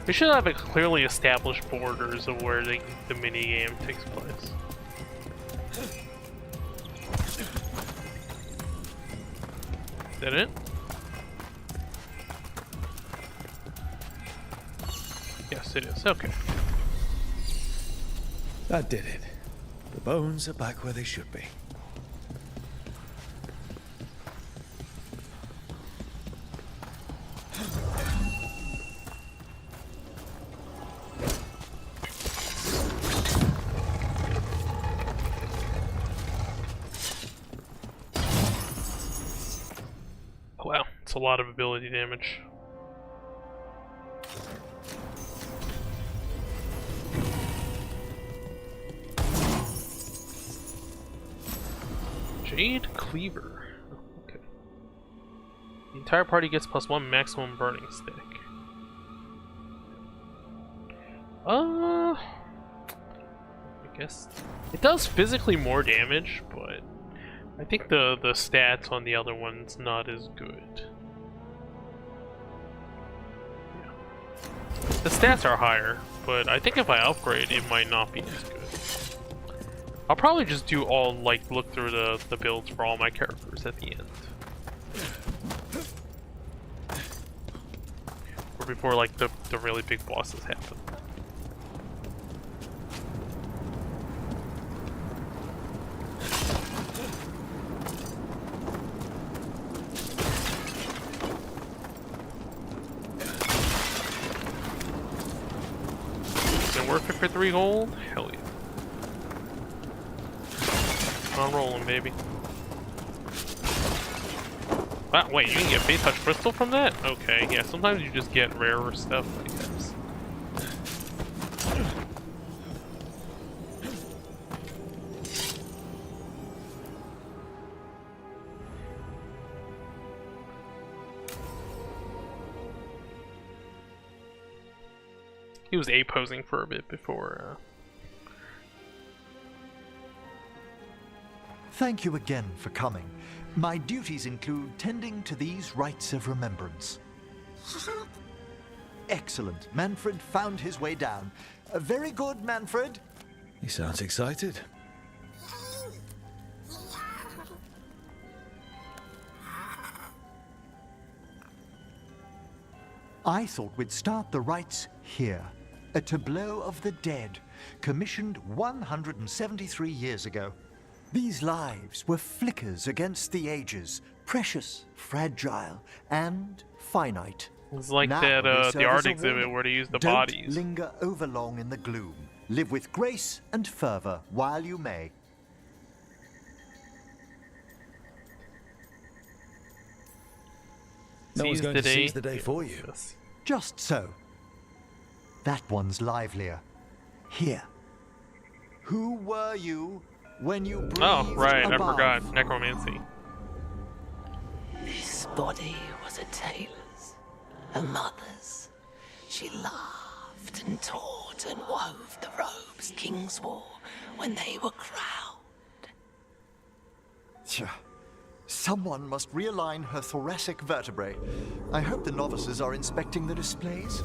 A: We should have a clearly established borders of where the minigame takes place. Is that it? Yes, it is. Okay.
D: That did it. The bones are back where they should be.
A: Wow, it's a lot of ability damage. Jade Cleaver. Okay. The entire party gets +1 maximum burning stick. I guess it does physically more damage, but I think the stats on the other one's not as good. Yeah. The stats are higher, but I think if I upgrade, it might not be as good. I'll probably just do all, like, look through the builds for all my characters at the end. Or before, like, the really big bosses happen. Is it worth it for 3 gold? Hell yeah. I'm rolling, baby. Ah, wait, you can get Fate Touch Crystal from that? Okay, yeah, sometimes you just get rarer stuff, I guess. He was A-posing for a bit before,
I: Thank you again for coming. My duties include tending to these rites of remembrance. Excellent. Manfred found his way down. Very good, Manfred.
D: He sounds excited.
I: I thought we'd start the rites here. A tableau of the dead, commissioned 173 years ago. These lives were flickers against the ages, precious, fragile, and finite.
A: It's like
I: Now
A: that,
I: they serve
A: the art
I: as a
A: exhibit
I: warning.
A: where they use the
I: Don't
A: bodies.
I: linger overlong in the gloom. Live with grace and fervor while you may.
D: No one's
A: Seize
D: going
A: the
D: to
A: day.
D: seize the day for you.
A: Yes.
I: Just so. That one's livelier. Here. Who were you when you breathed
A: Oh, right, I
I: above?
A: forgot. Necromancy.
B: This body was a tailor's, a mother's. She laughed and taught and wove the robes kings wore when they were crowned.
I: Tja. Someone must realign her thoracic vertebrae. I hope the novices are inspecting the displays.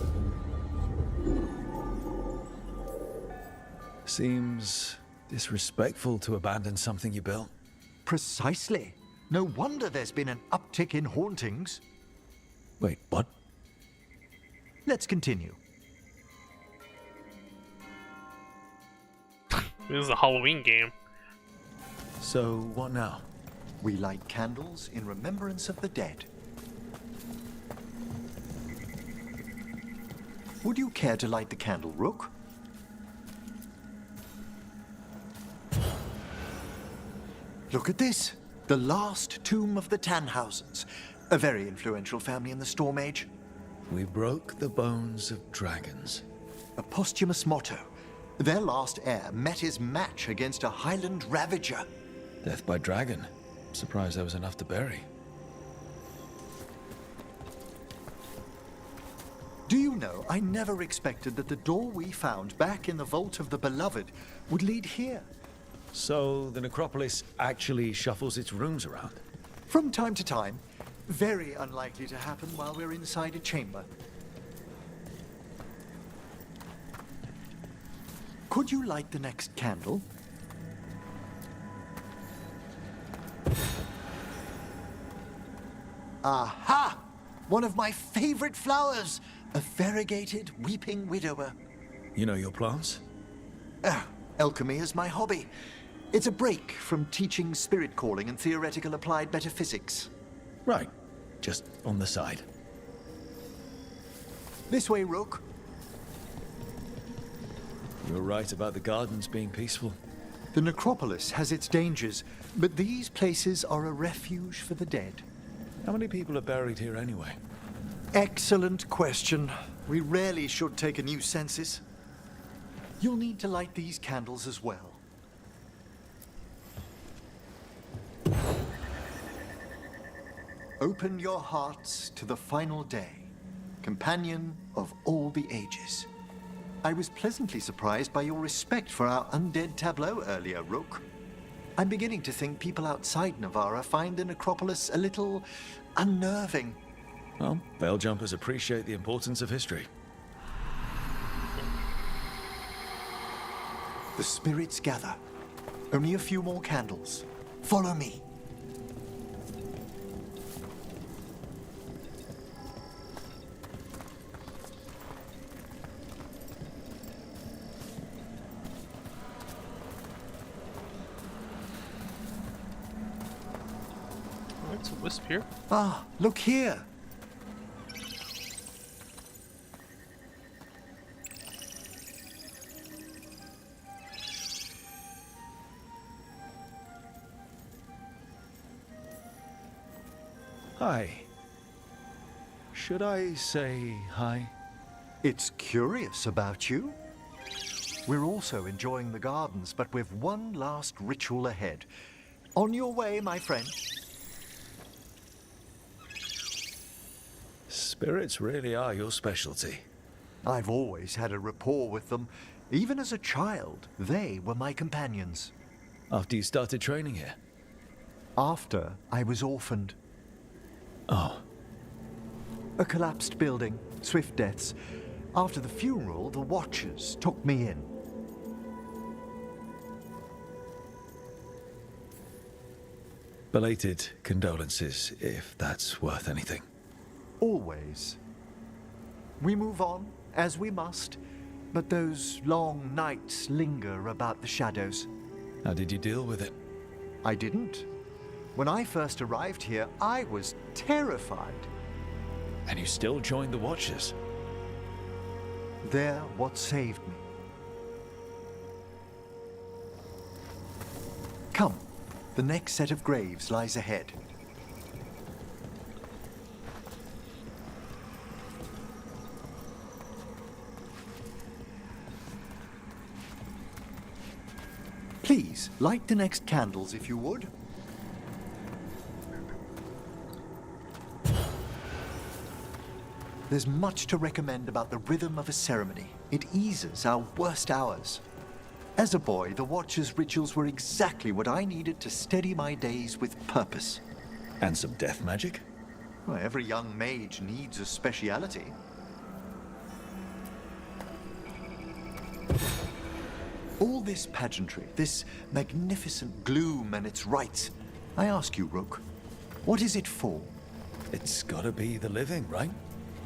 D: Seems disrespectful to abandon something you built.
I: Precisely. No wonder there's been an uptick in hauntings.
D: Wait, what?
I: Let's continue.
A: This is a Halloween game.
D: So, what now?
I: We light candles in remembrance of the dead. Would you care to light the candle, Rook? Look at this. The last tomb of the Tannhausens. A very influential family in the Storm Age.
D: We broke the bones of dragons.
I: A posthumous motto. Their last heir met his match against a Highland Ravager.
D: Death by dragon. Surprised there was enough to bury.
I: Do you know, I never expected that the door we found back in the Vault of the Beloved would lead here.
D: So, the necropolis actually shuffles its rooms around?
I: From time to time. Very unlikely to happen while we're inside a chamber. Could you light the next candle? Aha! One of my favorite flowers! A variegated weeping widower.
D: You know your plants?
I: Alchemy is my hobby. It's a break from teaching spirit calling and theoretical applied metaphysics.
D: Right. Just on the side.
I: This way, Rook.
D: You're right about the gardens being peaceful.
I: The necropolis has its dangers, but these places are a refuge for the dead.
D: How many people are buried here anyway?
I: Excellent question. We rarely should take a new census. You'll need to light these candles as well. Open your hearts to the final day, companion of all the ages. I was pleasantly surprised by your respect for our undead tableau earlier, Rook. I'm beginning to think people outside Navarra find the necropolis a little unnerving.
D: Well, veil jumpers appreciate the importance of history.
I: The spirits gather. Only a few more candles. Follow me.
A: It's a wisp here.
I: Ah, look here.
D: Hi. Should I say hi?
I: It's curious about you. We're also enjoying the gardens, but with one last ritual ahead. On your way, my friend.
D: Spirits really are your specialty.
I: I've always had a rapport with them. Even as a child, they were my companions.
D: After you started training here?
I: After I was orphaned.
D: Oh.
I: A collapsed building, swift deaths. After the funeral, the Watchers took me in.
D: Belated condolences, if that's worth anything.
I: Always. We move on, as we must, but those long nights linger about the shadows.
D: How did you deal with it?
I: I didn't. When I first arrived here, I was terrified.
D: And you still joined the Watchers?
I: They're what saved me. Come, the next set of graves lies ahead. Please, light the next candles if you would. There's much to recommend about the rhythm of a ceremony. It eases our worst hours. As a boy, the Watcher's rituals were exactly what I needed to steady my days with purpose.
D: And some death magic?
I: Well, every young mage needs a speciality. All this pageantry, this magnificent gloom and its rites, I ask you, Rook, what is it for?
D: It's gotta be the living, right?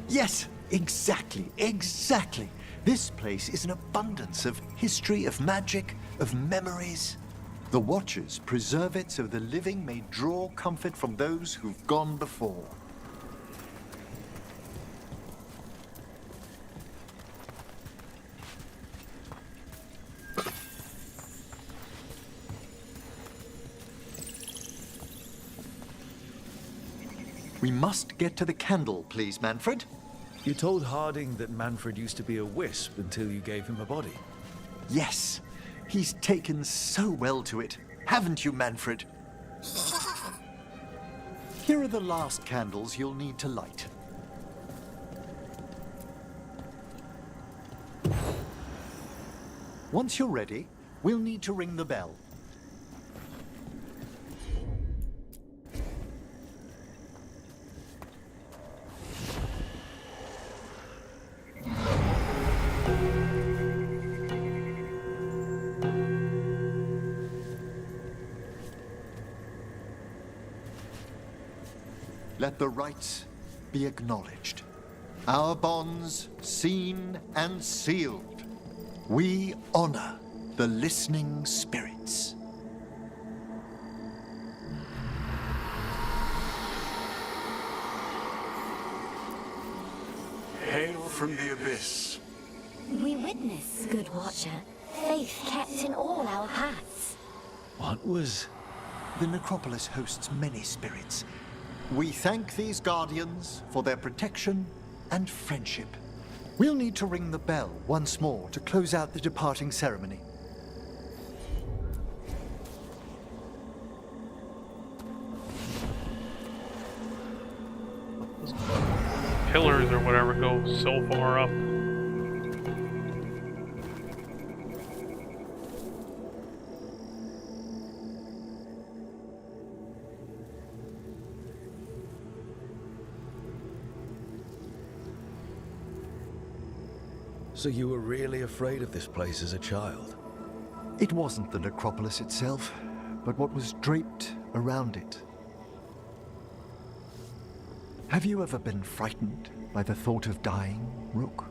I: Yes, exactly, exactly. This place is an abundance of history, of magic, of memories. The Watchers preserve it so the living may draw comfort from those who've gone before. We must get to the candle, please, Manfred.
D: You told Harding that Manfred used to be a wisp until you gave him a body.
I: Yes, he's taken so well to it. Haven't you, Manfred? Here are the last candles you'll need to light. Once you're ready, we'll need to ring the bell. let the rites be acknowledged. Our bonds seen and sealed. We honor the listening spirits.
O: Hail from the abyss.
P: We witness, good watcher, faith kept in all our paths.
D: What was...
I: The necropolis hosts many spirits. We thank these guardians for their protection and friendship. We'll need to ring the bell once more to close out the departing ceremony.
A: Pillars or whatever go so far up.
D: So you were really afraid of this place as a child?
I: It wasn't the necropolis itself, but what was draped around it. Have you ever been frightened by the thought of dying, Rook?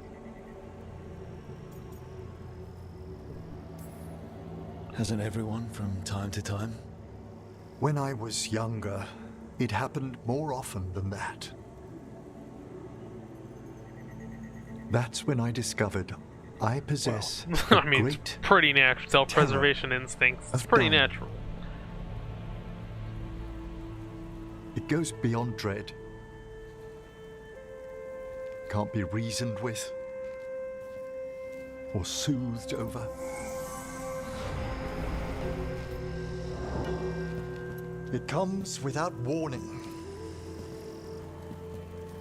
D: Hasn't everyone from time to time?
I: When I was younger, it happened more often than that. That's when I discovered I possess
A: I mean, it's pretty natural. Self-preservation instincts. It's pretty natural.
I: It goes beyond dread. Can't be reasoned with or soothed over. It comes without warning.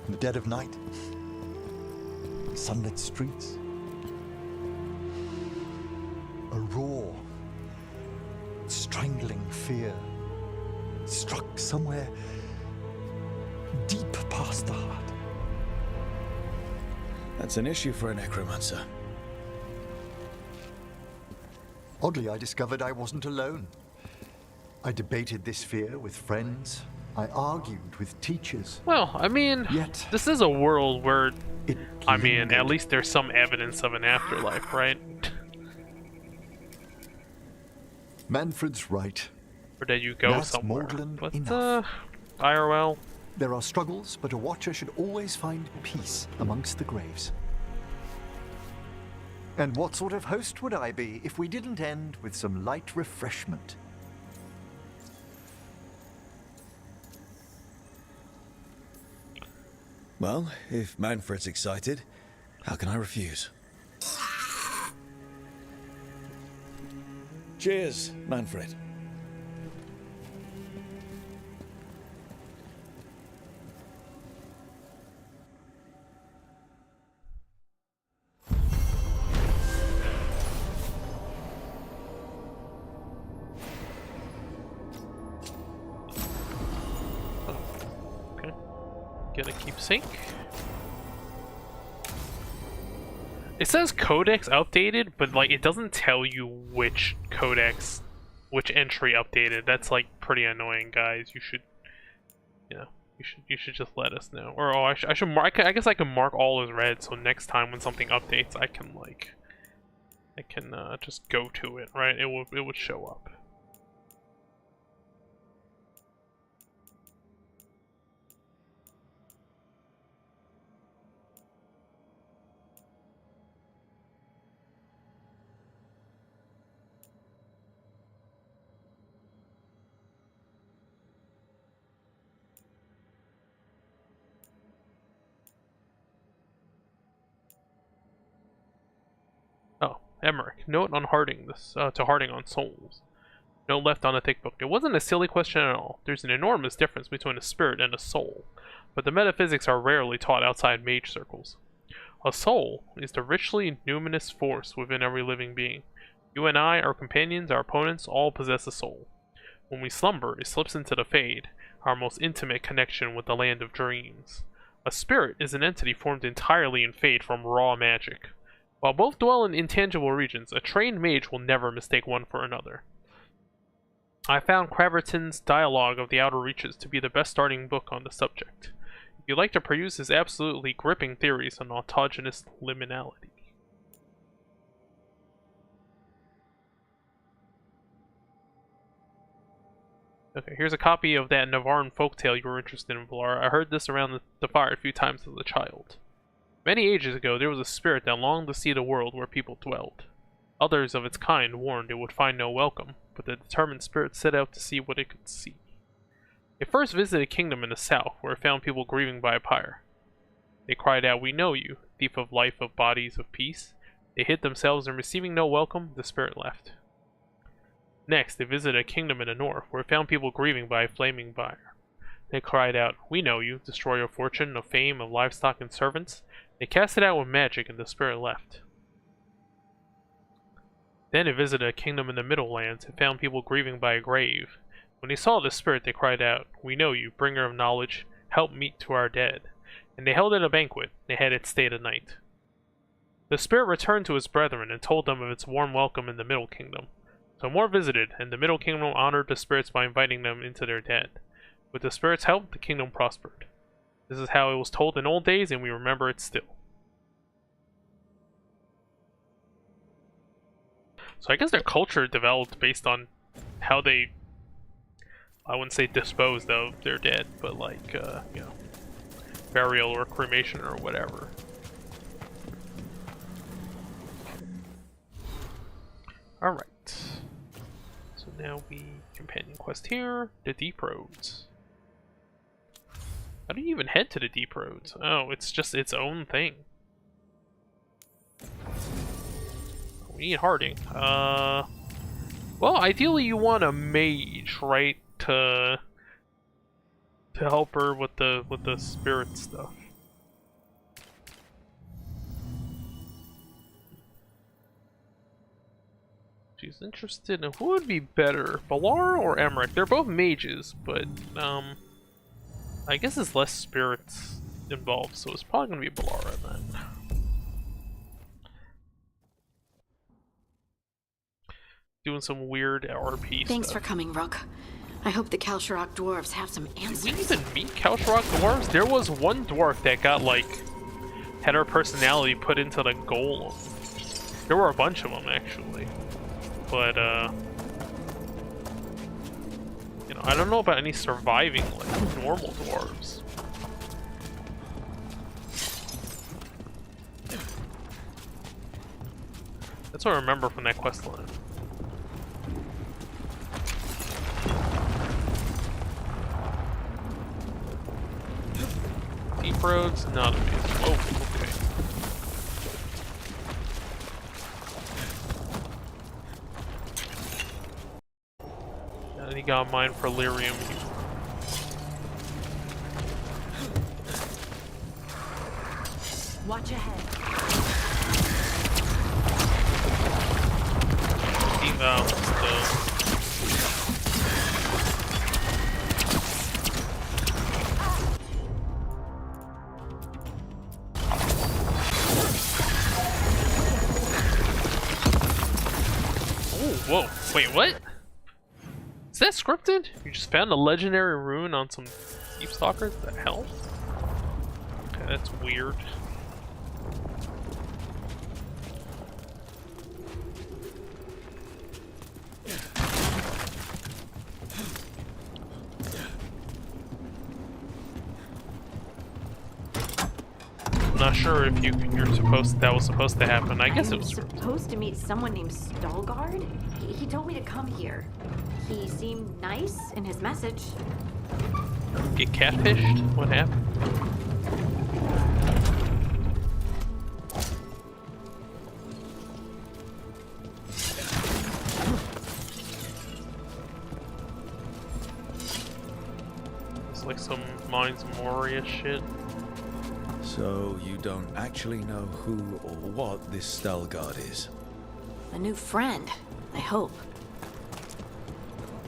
I: In the dead of night, sunlit streets, a raw, strangling fear struck somewhere deep past the heart.
D: That's an issue for a necromancer.
I: Oddly, I discovered I wasn't alone. I debated this fear with friends. I argued with teachers.
A: Well, I mean, this is a world where, I mean, at least there's some evidence of an afterlife, right?
I: Manfred's right.
A: Or that you go
I: That's
A: somewhere.
I: maudlin
A: But,
I: enough.
A: IRL.
I: There are struggles, but a watcher should always find peace amongst the graves. And what sort of host would I be if we didn't end with some light refreshment?
D: Well, if Manfred's excited, how can I refuse? Cheers, Manfred.
A: Get a keepsake. It says codex updated, but like it doesn't tell you which codex, which entry updated. That's like pretty annoying, guys. You should, you know, you should just let us know. Or oh, I should mark. I guess I can mark all as red, so next time when something updates, I can just go to it. Right? It would show up. Emmerich, note on Harding to Harding on souls. No left on the thick book. It wasn't a silly question at all. There's an enormous difference between a spirit and a soul, but the metaphysics are rarely taught outside mage circles. A soul is the richly numinous force within every living being. You and I, our companions, our opponents, all possess a soul. When we slumber, it slips into the Fade, our most intimate connection with the land of dreams. A spirit is an entity formed entirely in Fade from raw magic. While both dwell in intangible regions, a trained mage will never mistake one for another. I found Craverton's Dialogue of the Outer Reaches to be the best starting book on the subject. If you'd like to peruse his absolutely gripping theories on autogenous liminality. Okay, here's a copy of that Navarran folktale you were interested in, Valar. I heard this around the fire a few times as a child. Many ages ago, there was a spirit that longed to see the world where people dwelled. Others of its kind warned it would find no welcome, but the determined spirit set out to see what it could see. It first visited a kingdom in the south, where it found people grieving by a pyre. They cried out, "We know you, thief of life, of bodies, of peace." They hid themselves, and receiving no welcome, the spirit left. Next, they visited a kingdom in the north, where it found people grieving by a flaming fire. They cried out, "We know you, destroyer of fortune, of fame, of livestock and servants." They cast it out with magic, and the spirit left. Then it visited a kingdom in the Middle Lands, and found people grieving by a grave. When they saw the spirit, they cried out, "We know you, bringer of knowledge, help meet to our dead." And they held it a banquet. They had it stay the night. The spirit returned to his brethren, and told them of its warm welcome in the Middle Kingdom. So more visited, and the Middle Kingdom honored the spirits by inviting them into their dead. With the spirits' help, the kingdom prospered. This is how it was told in old days, and we remember it still. So I guess their culture developed based on how they, I wouldn't say disposed of their dead, but like, you know, burial or cremation or whatever. Alright. So now we companion quest here, the Deep Roads. How do you even head to the Deep Roads? Oh, it's just its own thing. We need Harding. Well, ideally you want a mage, right? To help her with the spirit stuff. She's interested in who would be better, Valar or Emmerich? They're both mages, but I guess it's less spirits involved, so it's probably gonna be Valar then. Doing some weird RP
N: Thanks
A: stuff.
N: for coming, Rook. I hope the Kalsharok dwarves have some answers.
A: Did we even meet Kalsharok dwarves? There was one dwarf that got like had her personality put into the golem. There were a bunch of them actually, but you know, I don't know about any surviving like normal dwarves. That's what I remember from that quest line. Deep roads, not amazing. Oh, okay. And he got mine for lyrium here.
B: Watch ahead.
A: Whoa, wait, what? Is that scripted? You just found a legendary rune on some Deep Stalkers? The hell? Okay, that's weird. I'm not sure if that was supposed to happen. I guess it was
N: supposed to meet someone named Veilguard. He told me to come here. He seemed nice in his message.
A: Get catfished? What happened? It's like some Mines Moria shit.
D: So you don't actually know who or what this Veilguard is?
N: A new friend, I hope.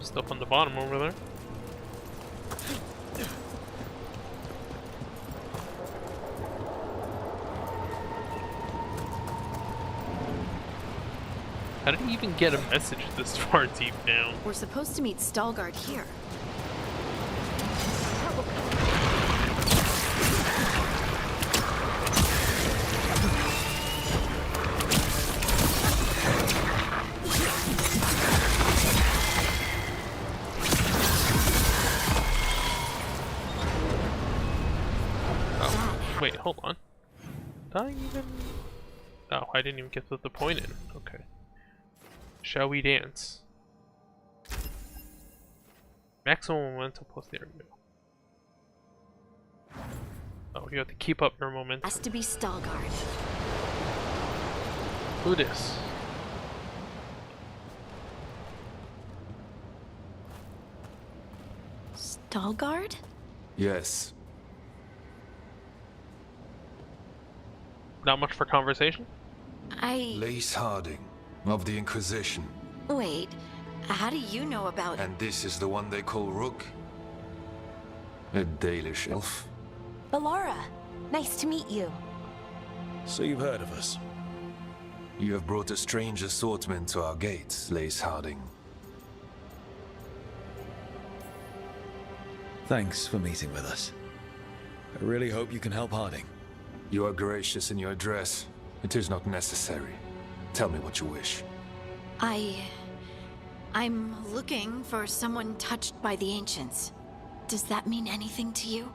A: Stuff on the bottom over there. How did he even get a message this far deep down?
N: We're supposed to meet Stalguard here.
A: Wait, hold on. Did I even... Oh, I didn't even get the point in. Okay. Shall we dance? Maximum momentum plus there we go. Oh, you have to keep up your momentum.
N: Has to be Stalguard.
A: Who this?
N: Stalguard?
L: Yes.
A: Not much for conversation?
L: Lace Harding, of the Inquisition.
N: Wait, how do you know about...
L: And this is the one they call Rook? A Dalish elf.
M: Bellara, nice to meet you.
D: So you've heard of us?
L: You have brought a strange assortment to our gates, Lace Harding.
D: Thanks for meeting with us. I really hope you can help Harding.
L: You are gracious in your address. It is not necessary. Tell me what you wish.
N: I'm looking for someone touched by the Ancients. Does that mean anything to you?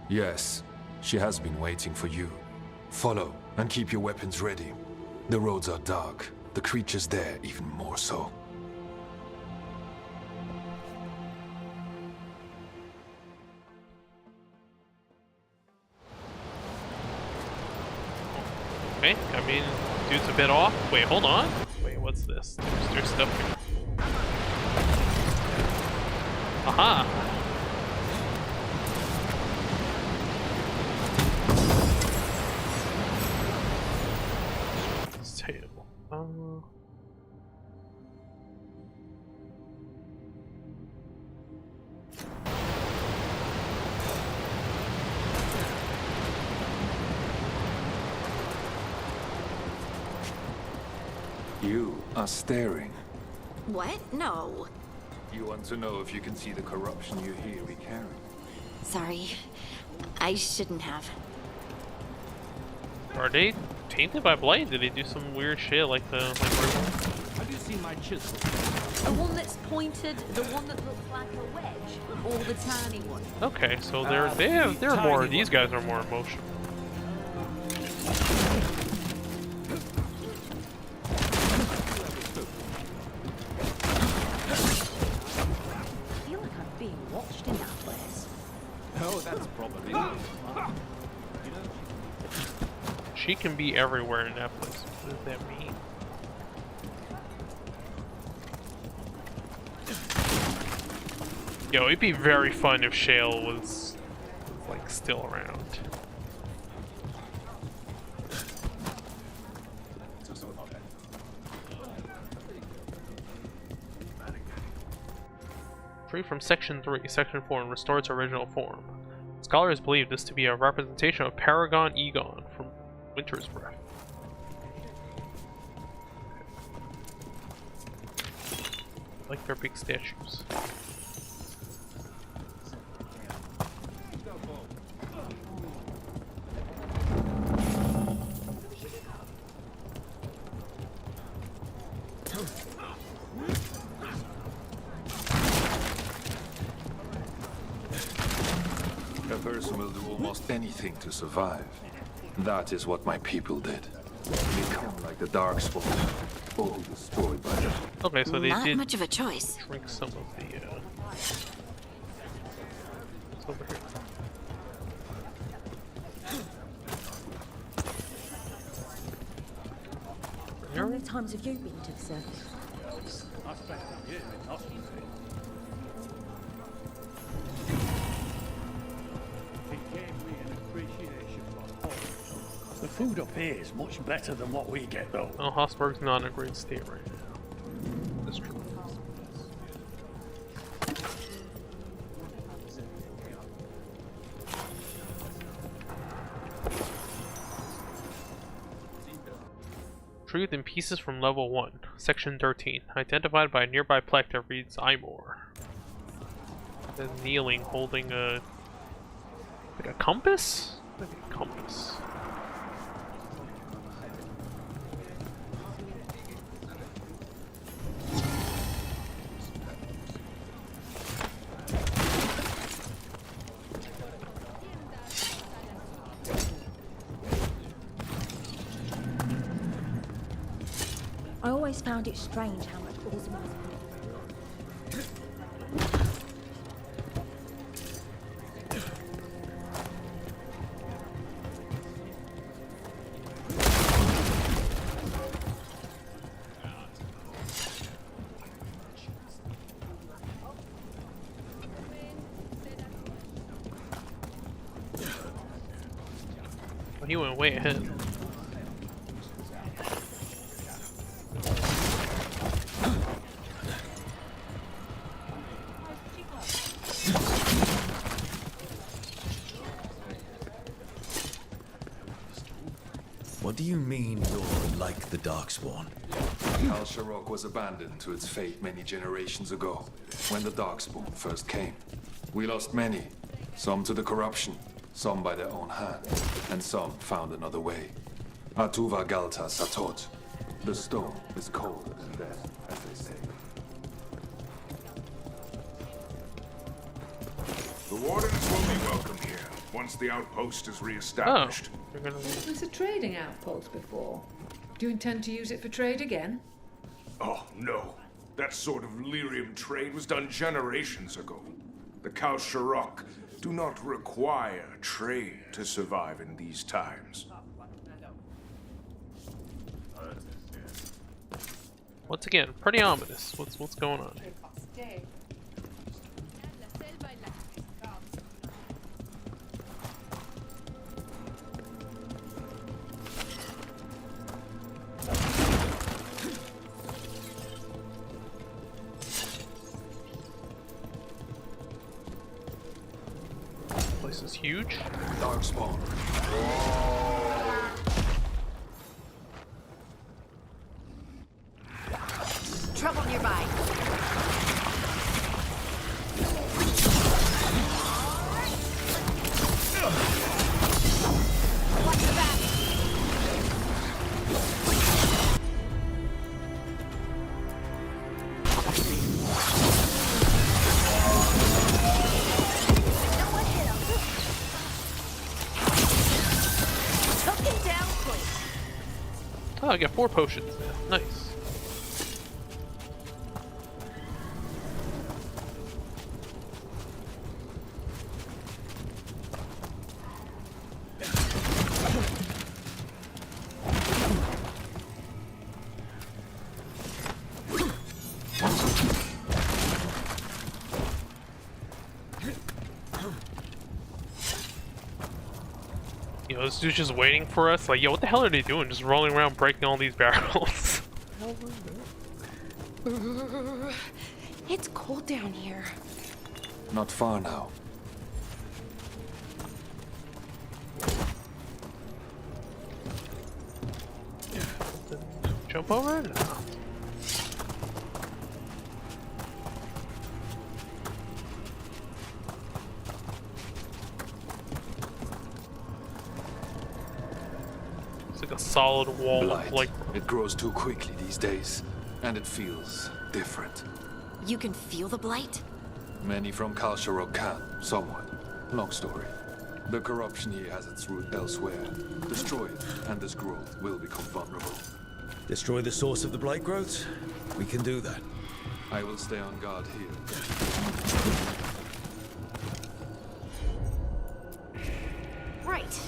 L: Yes, she has been waiting for you. Follow, and keep your weapons ready. The roads are dark. The creatures there even more so.
A: Okay, I mean, dude's a bit off. Wait, hold on. Wait, what's this? There's stuff here. Aha! It's table.
L: You are staring.
N: What? No.
L: You want to know if you can see the corruption you hear we carry.
N: Sorry. I shouldn't have.
A: Are they tainted by blight? Did they do some weird shit like the
Q: Have you seen my chisel?
R: The one that's pointed, the one that looks like a wedge, or the tiny one?
A: Okay, so they're more. These guys are more emotional.
R: I feel like I'm being watched in that place.
Q: Oh, that's probably.
A: She can be everywhere in that place. What does that mean? Yo, it'd be very fun if Shale was like still around. Free from Section 3, Section 4, and restore its original form. Scholars believe this to be a representation of Paragon Egon from Winter's Breath. I like their big statues.
L: A person will do almost anything to survive. That is what my people did. Become like the Darkspawn, all destroyed by them.
A: Okay, so they
N: Not
A: did
N: much of a choice.
A: drink some of the, It's over here.
R: How many times have you been to the circus?
Q: I spent a year in Austin. It gave me an appreciation for home. The food up here is much better than what we get, though.
A: Oh, Hossberg's not in a great state right now. That's true. retrieved in pieces from level 1, section 13. Identified by a nearby plaque that reads Imor. Then kneeling, holding a... like a compass? Like a compass.
P: I always found it strange how much Orzammar.
A: Well, he went way ahead.
D: What do you mean you're like the Darkspawn?
L: Kal-Sharok was abandoned to its fate many generations ago, when the Darkspawn first came. We lost many, some to the corruption, some by their own hand, and some found another way. Atuva Galta Satot. The stone is colder than death, as they say.
O: The Wardens will be welcome here, once the outpost is re-established.
S: It was a trading outpost before. Do you intend to use it for trade again?
O: Oh, no. That sort of lyrium trade was done generations ago. The Kal-Sharok do not require trade to survive in these times.
A: Once again, pretty ominous. What's going on here? This is huge.
L: Darkspawn.
N: Trouble nearby. Watch the back.
A: Oh, I got 4 potions now. Nice. You know, this dude's just waiting for us. Like, yo, what the hell are they doing? Just rolling around breaking all these barrels.
M: It's cold down here.
L: Not far now.
A: Jump over it? No. It's like a solid wall
L: Blight.
A: of like.
L: It grows too quickly these days, and it feels different.
N: You can feel the blight?
L: Many from Kal-Sharok can, somewhat. Long story. The corruption here has its root elsewhere. Destroy it, and this growth will become vulnerable.
D: Destroy the source of the blight growths? We can do that.
L: I will stay on guard here.
N: Right.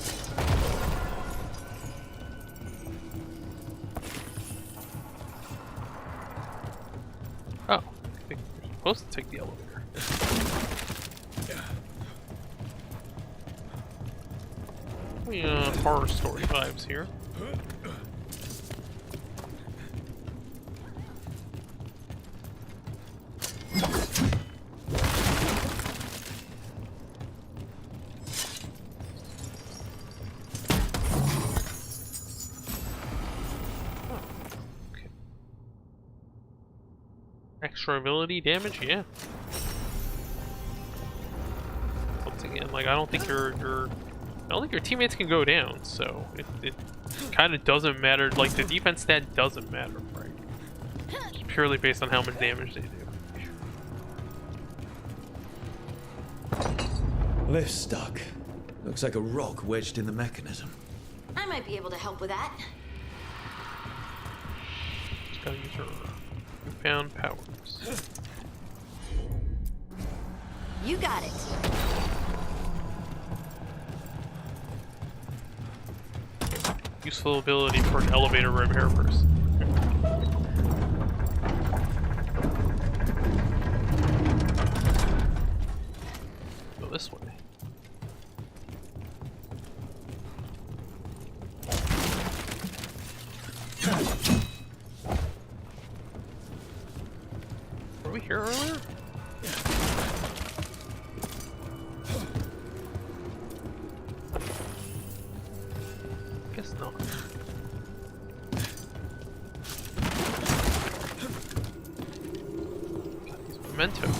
A: Oh, I think we're supposed to take the elevator. Horror story vibes here. Extra ability damage, yeah. Once again, like I don't think your teammates can go down, so it kind of doesn't matter. Like the defense stat doesn't matter, right? It's purely based on how much damage they do.
D: Lift's stuck. Looks like a rock wedged in the mechanism.
N: I might be able to help with that.
A: Just gotta use her newfound powers.
N: You got it.
A: Useful ability for an elevator repair person. Go this way. Were we here earlier? Guess not. Got these mementos.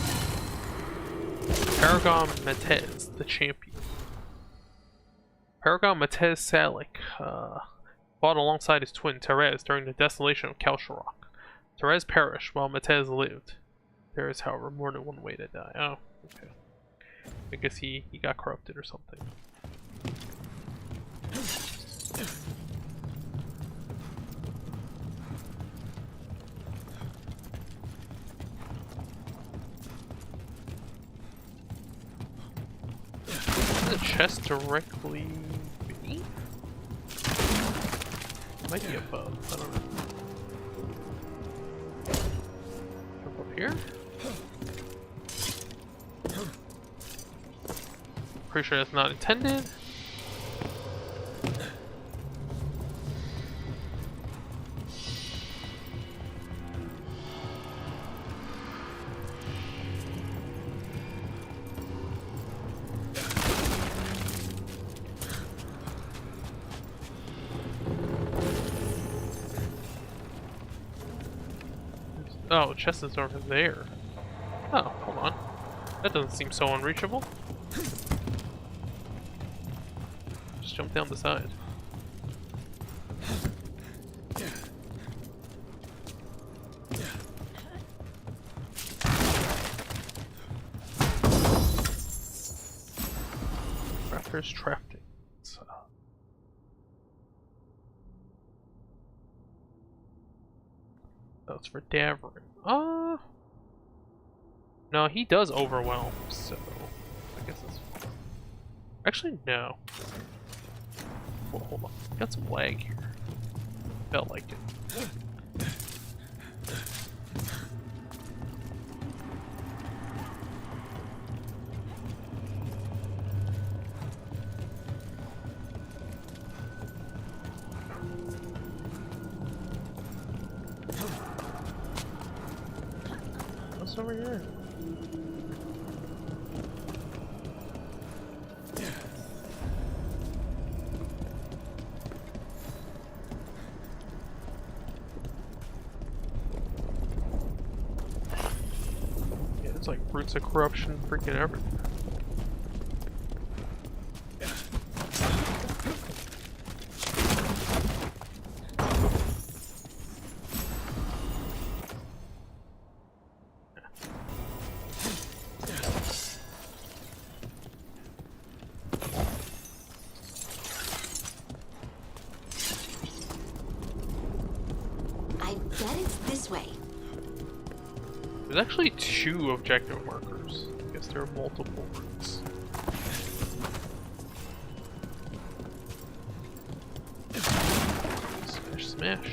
A: Paragon Matez, the champion. Paragon Matez Salik fought alongside his twin Therese during the desolation of Kalsharok. Therese perished while Matez lived. There is, however, more than one way to die. Oh, okay. I guess he got corrupted or something. Is the chest directly beneath? Might be above, I don't know. Jump up here? Pretty sure that's not intended. Oh, chest is over there. Oh, hold on. That doesn't seem so unreachable. Just jump down the side. Raptors crafting. That's for Davrin. No, he does overwhelm, so I guess it's fine. Actually, no. Well, hold on. Got some lag here. Felt like it. What's over here? Yeah, it's like roots of corruption freaking everywhere. There's actually 2 objective markers. I guess there are multiple routes. Smash, smash.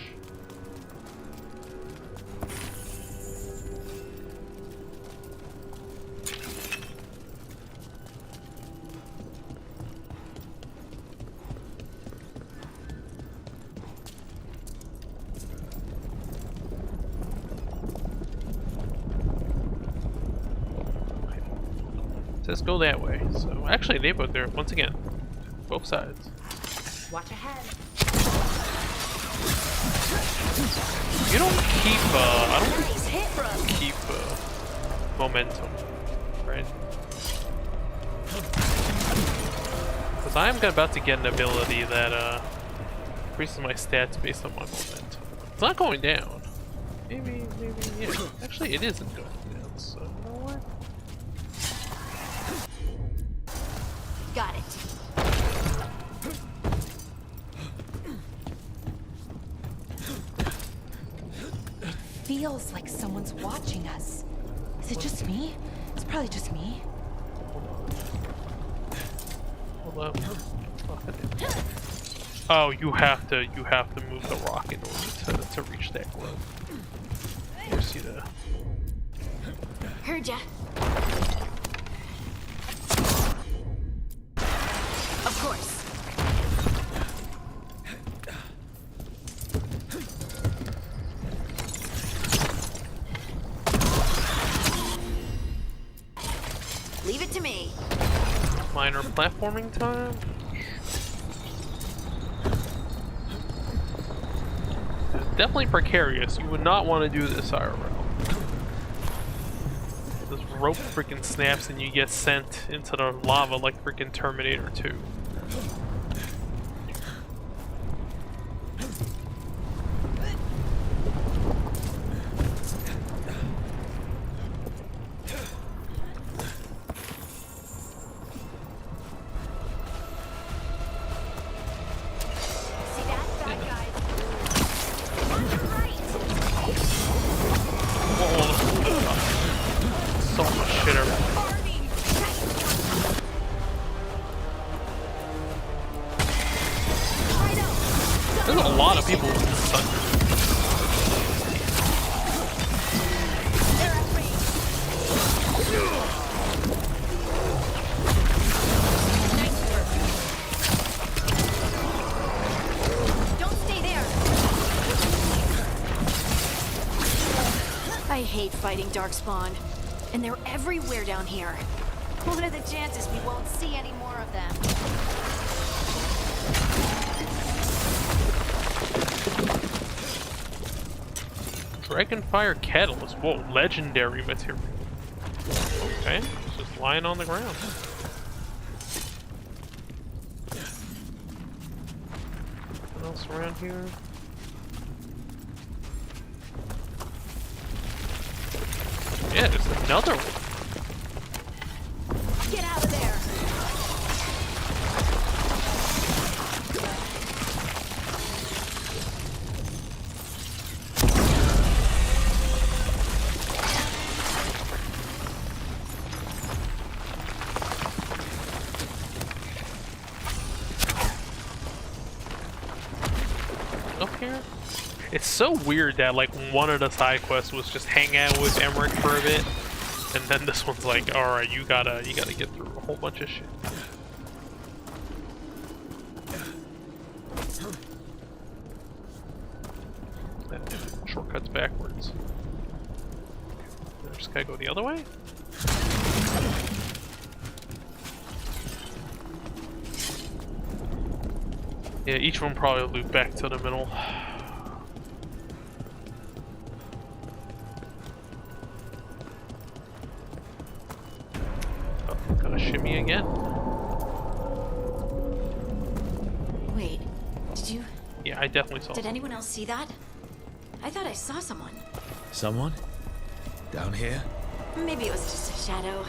A: Let's go that way. So actually, they both there once again, both sides.
R: Watch ahead.
A: You don't keep. I don't keep momentum, right? Because I'm about to get an ability that increases my stats based on my momentum. It's not going down. Maybe, yeah. Actually, it isn't going down, so you know what?
N: Got it.
M: Feels like someone's watching us. Is it just me? It's probably just me.
A: Hold up. Oh, you have to move the rock in order to reach that globe. You see the.
N: Heard ya. Of course. Leave it to me.
A: Minor platforming time. Definitely precarious. You would not want to do this IRL. This rope freaking snaps and you get sent into the lava like freaking Terminator 2. So much shit everywhere. There's a lot of people with this thunder.
N: Don't stay there. I hate fighting Darkspawn. And they're everywhere down here. What are the chances we won't see any more of them?
A: Dragonfire Catalyst. Whoa, legendary material. Okay, it's just lying on the ground. What else around here? Yeah, there's another one.
N: Get out of there!
A: Up here? It's so weird that like one of the side quests was just hang out with Emmerich for a bit, and then this one's like, all right, you gotta get through a whole bunch of shit. Shortcuts backwards. I just gotta go the other way. Yeah, each one probably loop back to the middle. Shimmy again.
N: Wait, did you?
A: Yeah, I definitely saw.
N: Did anyone else see that? I thought I saw someone.
D: Someone? Down here?
N: Maybe it was just a shadow.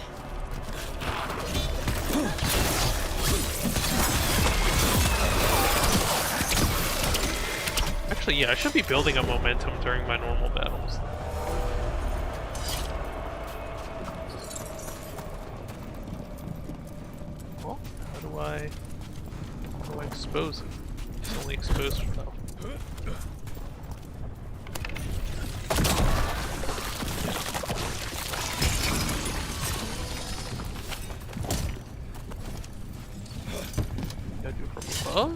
A: Actually, yeah, I should be building up momentum during my normal battles. How do I expose it? It's only exposed for now. Gotta do it from above?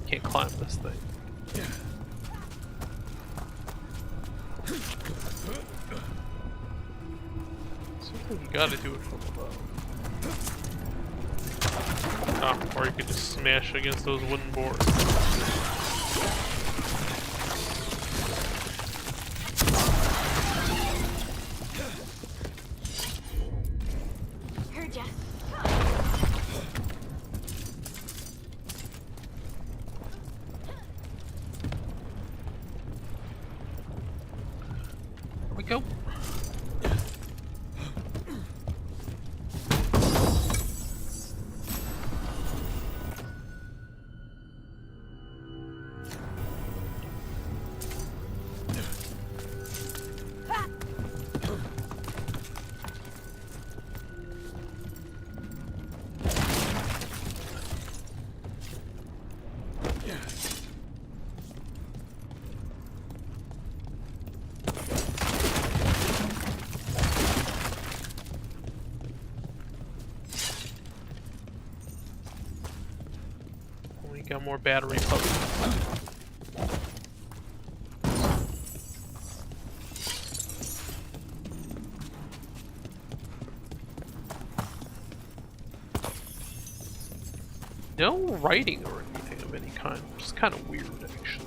A: Can't climb this thing. You gotta do it from above. Oh, or you could just smash against those wooden boards.
P: Heard ya.
A: Here we go. We got more battery power. No writing or anything of any kind, which is kind of weird, actually.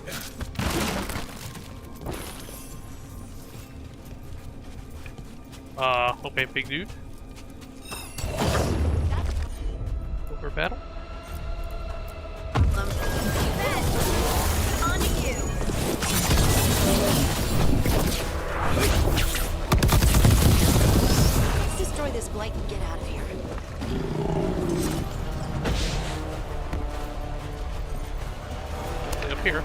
A: Okay, big dude. Over battle.
P: On to you.
N: Let's destroy this blight and get out of here.
A: Up here.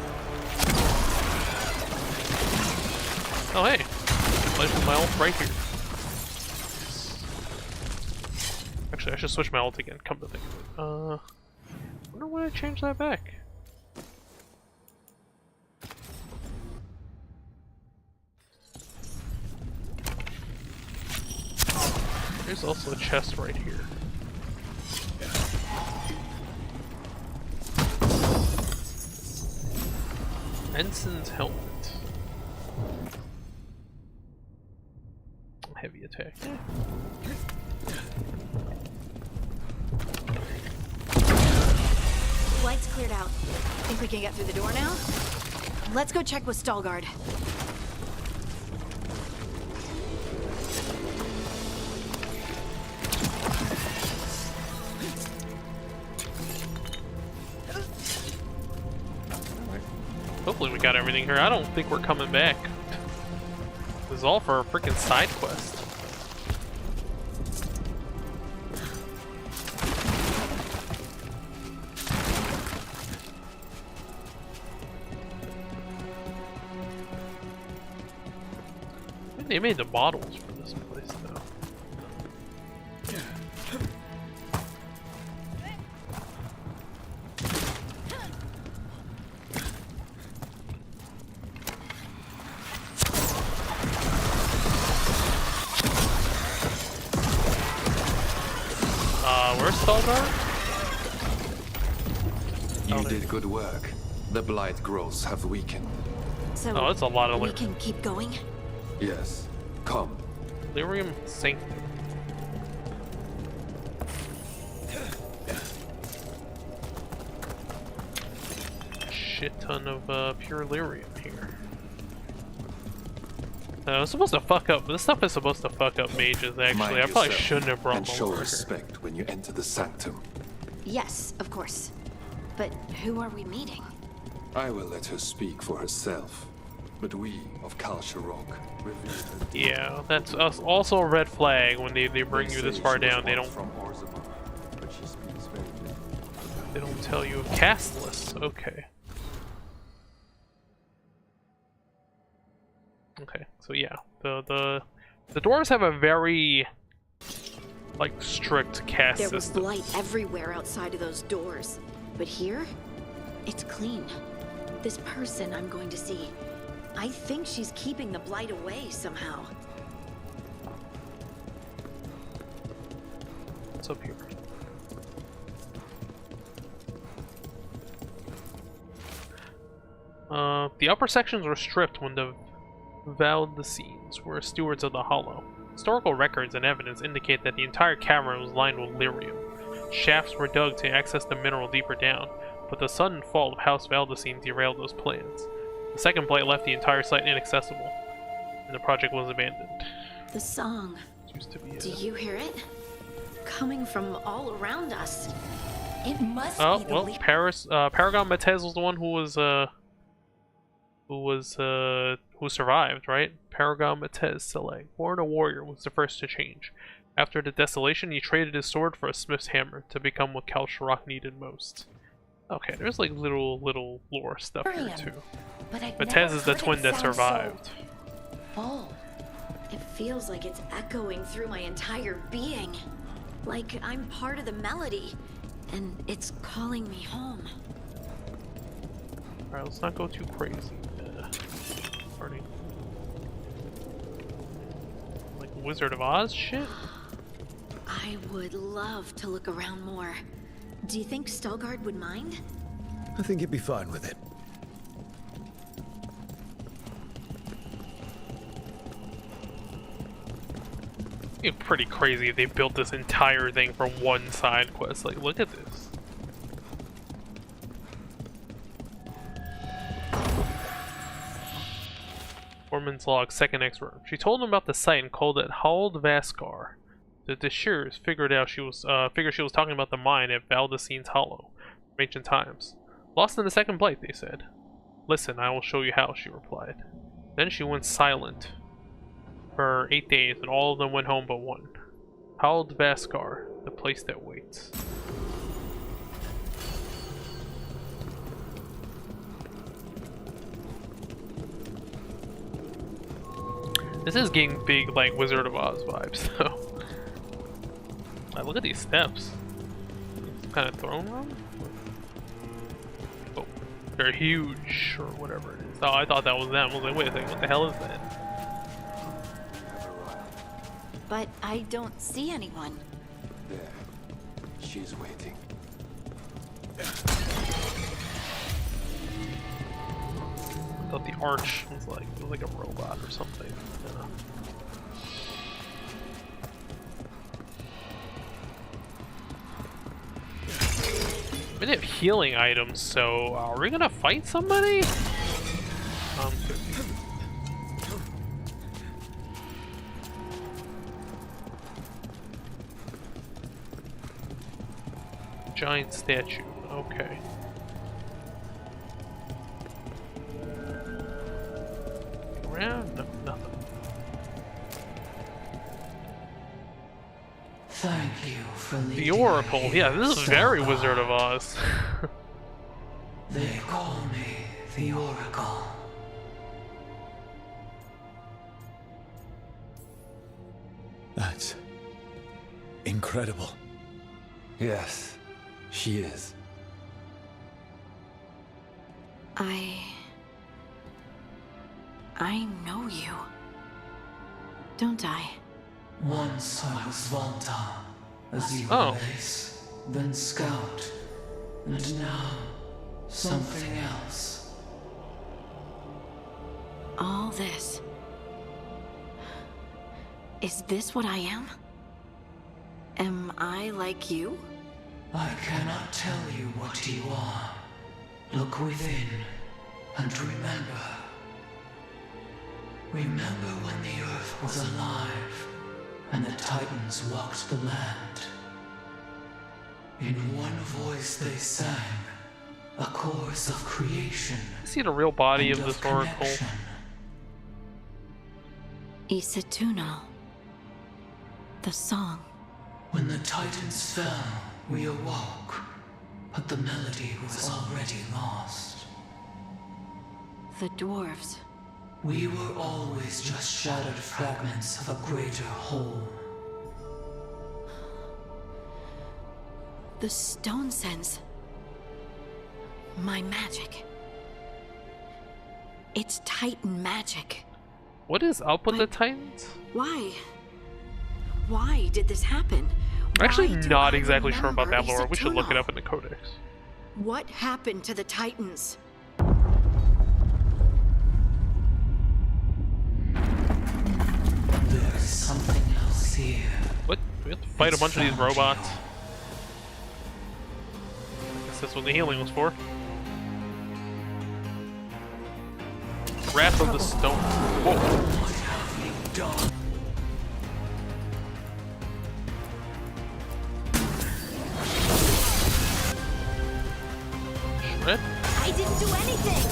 A: Oh hey, place my ult right here. Actually, I should switch my ult again. Come to think of it. Wonder why I changed that back. There's also a chest right here. Ensign's helmet. Heavy attack.
N: Lights cleared out. Think we can get through the door now? Let's go check with Veilguard.
A: Hopefully we got everything here. I don't think we're coming back. This is all for a freaking side quest. I think they made the models for this place though. Where's Veilguard?
L: You did good work. The blight growths have weakened.
N: So
A: oh, it's a lot of
N: we can keep going?
L: Yes. Come.
A: Lyrium Sanctum. Shit ton of pure lyrium here. It's supposed to fuck up. This stuff is supposed to fuck up mages. Actually,
L: Mind
A: I probably
L: yourself
A: shouldn't have brought
L: and
A: them
L: show
A: over here.
L: respect when you enter the sanctum.
N: Yes, of course. But who are we meeting?
L: I will let her speak for herself. But we of Kal Sharok revere her.
A: Yeah, that's also a red flag when they bring you this far down. They don't.
L: But she speaks very little.
A: They don't tell you of cast lists. Okay. Okay, so yeah, the dwarves have a very like strict caste
N: There was
A: system.
N: blight everywhere outside of those doors, but here, it's clean. This person I'm going to see, I think she's keeping the blight away somehow.
A: What's up here? The upper sections were stripped when the Veilguard were stewards of the Hollow. Historical records and evidence indicate that the entire cavern was lined with lyrium. Shafts were dug to access the mineral deeper down, but the sudden fall of House Valdecine derailed those plans. The second blight left the entire site inaccessible, and the project was abandoned.
N: The song.
A: Used to be,
N: Do you hear it? Coming from all around us. It must
A: oh,
N: be the
A: well, Paragon Matez was the one who survived, right? Paragon Matez Select, born a warrior, was the first to change. After the desolation, he traded his sword for a smith's hammer to become what Cal Sharok needed most. Okay, there's like little lore stuff here too. Matez is the twin that survived.
N: Full. It feels like it's echoing through my entire being. Like I'm part of the melody, and it's calling me home.
A: Alright, let's not go too crazy. Starting. Like Wizard of Oz shit?
N: I would love to look around more. Do you think Stelgard would mind?
D: I think he'd be fine with it.
A: It's pretty crazy if they built this entire thing for one side quest. Like, look at this. Foreman's log, second excerpt. She told him about the site and called it Hald Vaskar. The Deshires figured she was talking about the mine at Valdecine's Hollow from ancient times. Lost in the second blight, they said. Listen, I will show you how, she replied. Then she went silent for 8 days, and all of them went home but one. Hald Vaskar, the place that waits. This is getting big, like, Wizard of Oz vibes, though. Look at these steps. It's kind of throne room? Oh, they're huge, or whatever it is. Oh, I thought that was them. I was like, wait a second, what the hell is that?
N: But I don't see anyone.
L: There. She's waiting.
A: I thought the arch was like a robot or something. Yeah. We have healing items, so are we gonna fight somebody? I'm confused. Giant statue, okay. Around? No, nothing.
B: Thank you for leading
A: The Oracle, yeah, this is very Wizard of Oz.
B: They call me the Oracle.
D: That's incredible.
L: Yes, she is.
N: I know you. Don't I?
B: Once I was Volta, as evil ace, then scout, and now something else.
N: All this. Is this what I am? Am I like you?
B: I cannot tell you what you are. Look within, and remember. Remember when the earth was alive, and the Titans walked the land. In one voice they sang, a chorus of creation.
A: See the real body of this oracle.
N: Isatuno. The song.
B: When the Titans fell, we awoke, but the melody was already lost.
N: The dwarves.
B: We were always just shattered fragments of a greater whole.
N: The stone sense. My magic. It's Titan magic.
A: What is up with the Titans?
N: Why? Why did this happen?
A: I'm actually
N: Why do
A: not
N: I
A: exactly sure about that
N: remember
A: lore. We should look it
N: Isatuno?
A: up in the codex.
N: What happened to the Titans?
B: There's something else here.
A: What? We have to fight a bunch of these robots. that's what the healing was for. Wrath of the Stone. Whoa.
B: What have you done?
A: Shred?
P: I didn't do anything!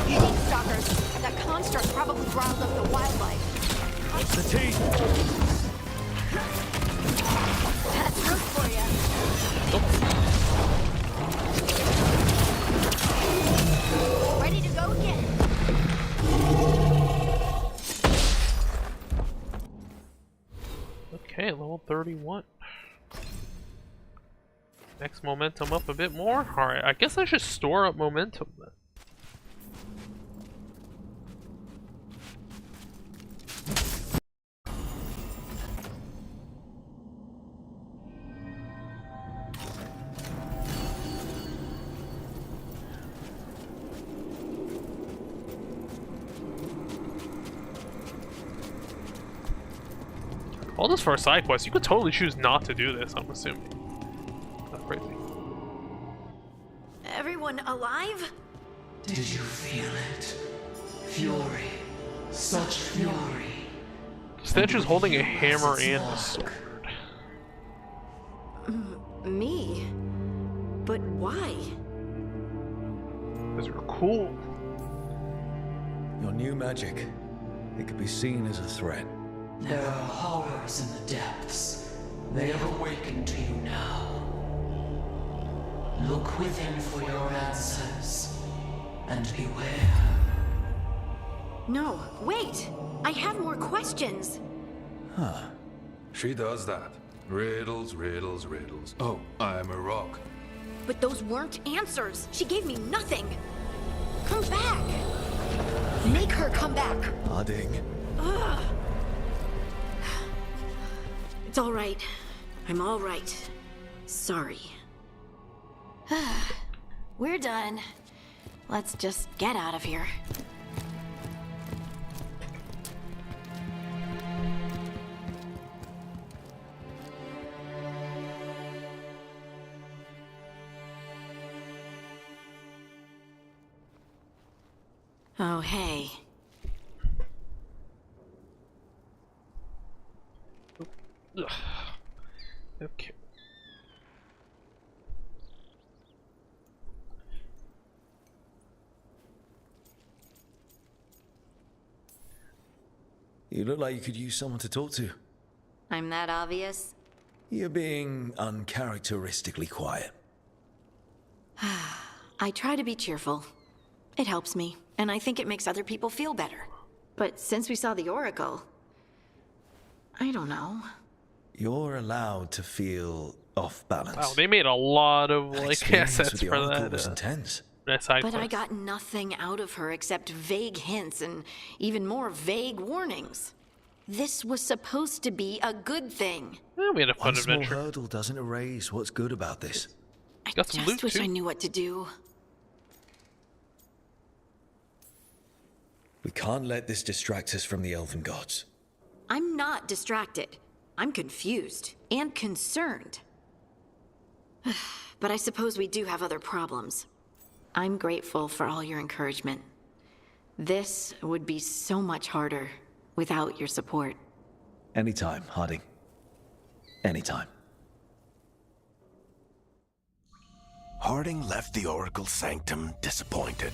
N: Deep stalkers. That construct probably riled up the wildlife.
D: What's the tea?
N: That's root for you. Ready to go again.
A: Okay, level 31. Next momentum up a bit more. Alright, I guess I should store up momentum then. All this for a side quest. You could totally choose not to do this, I'm assuming. Not crazy.
N: Everyone alive?
B: Did you feel it? Fury. Such fury.
A: Statue's holding a hammer and a sword.
N: Me? But why?
A: Because you're cool.
D: Your new magic. It could be seen as a threat.
B: There are horrors in the depths. They have awakened to you now. Look within for your answers. And beware.
N: No, wait! I have more questions.
D: Huh.
L: She does that. Riddles, riddles, riddles. Oh, I'm a rock.
N: But those weren't answers. She gave me nothing. Come back. Make her come back.
D: Harding.
N: Ugh. It's all right. I'm all right. Sorry.
M: We're done. Let's just get out of here. Oh, hey.
A: Ugh. Okay.
D: You look like you could use someone to talk to.
N: I'm that obvious?
D: You're being uncharacteristically quiet.
N: I try to be cheerful. It helps me, and I think it makes other people feel better. But since we saw the Oracle, I don't know.
D: You're allowed to feel off balance.
A: Wow, they made a lot of like
D: Experience
A: assets
D: with the
A: for
D: Oracle
A: that.
D: was intense.
A: That side
N: But I
A: quest.
N: got nothing out of her except vague hints and even more vague warnings. This was supposed to be a good thing.
A: Yeah, we had a fun
D: One small
A: adventure.
D: hurdle doesn't erase what's good about this.
N: I
A: Got some
N: just
A: loot,
N: wish
A: too.
N: I knew what to do.
D: We can't let this distract us from the Elven Gods.
N: I'm not distracted. I'm confused and concerned. But I suppose we do have other problems. I'm grateful for all your encouragement. This would be so much harder without your support.
D: Anytime, Harding. Anytime.
F: Harding left the Oracle Sanctum disappointed.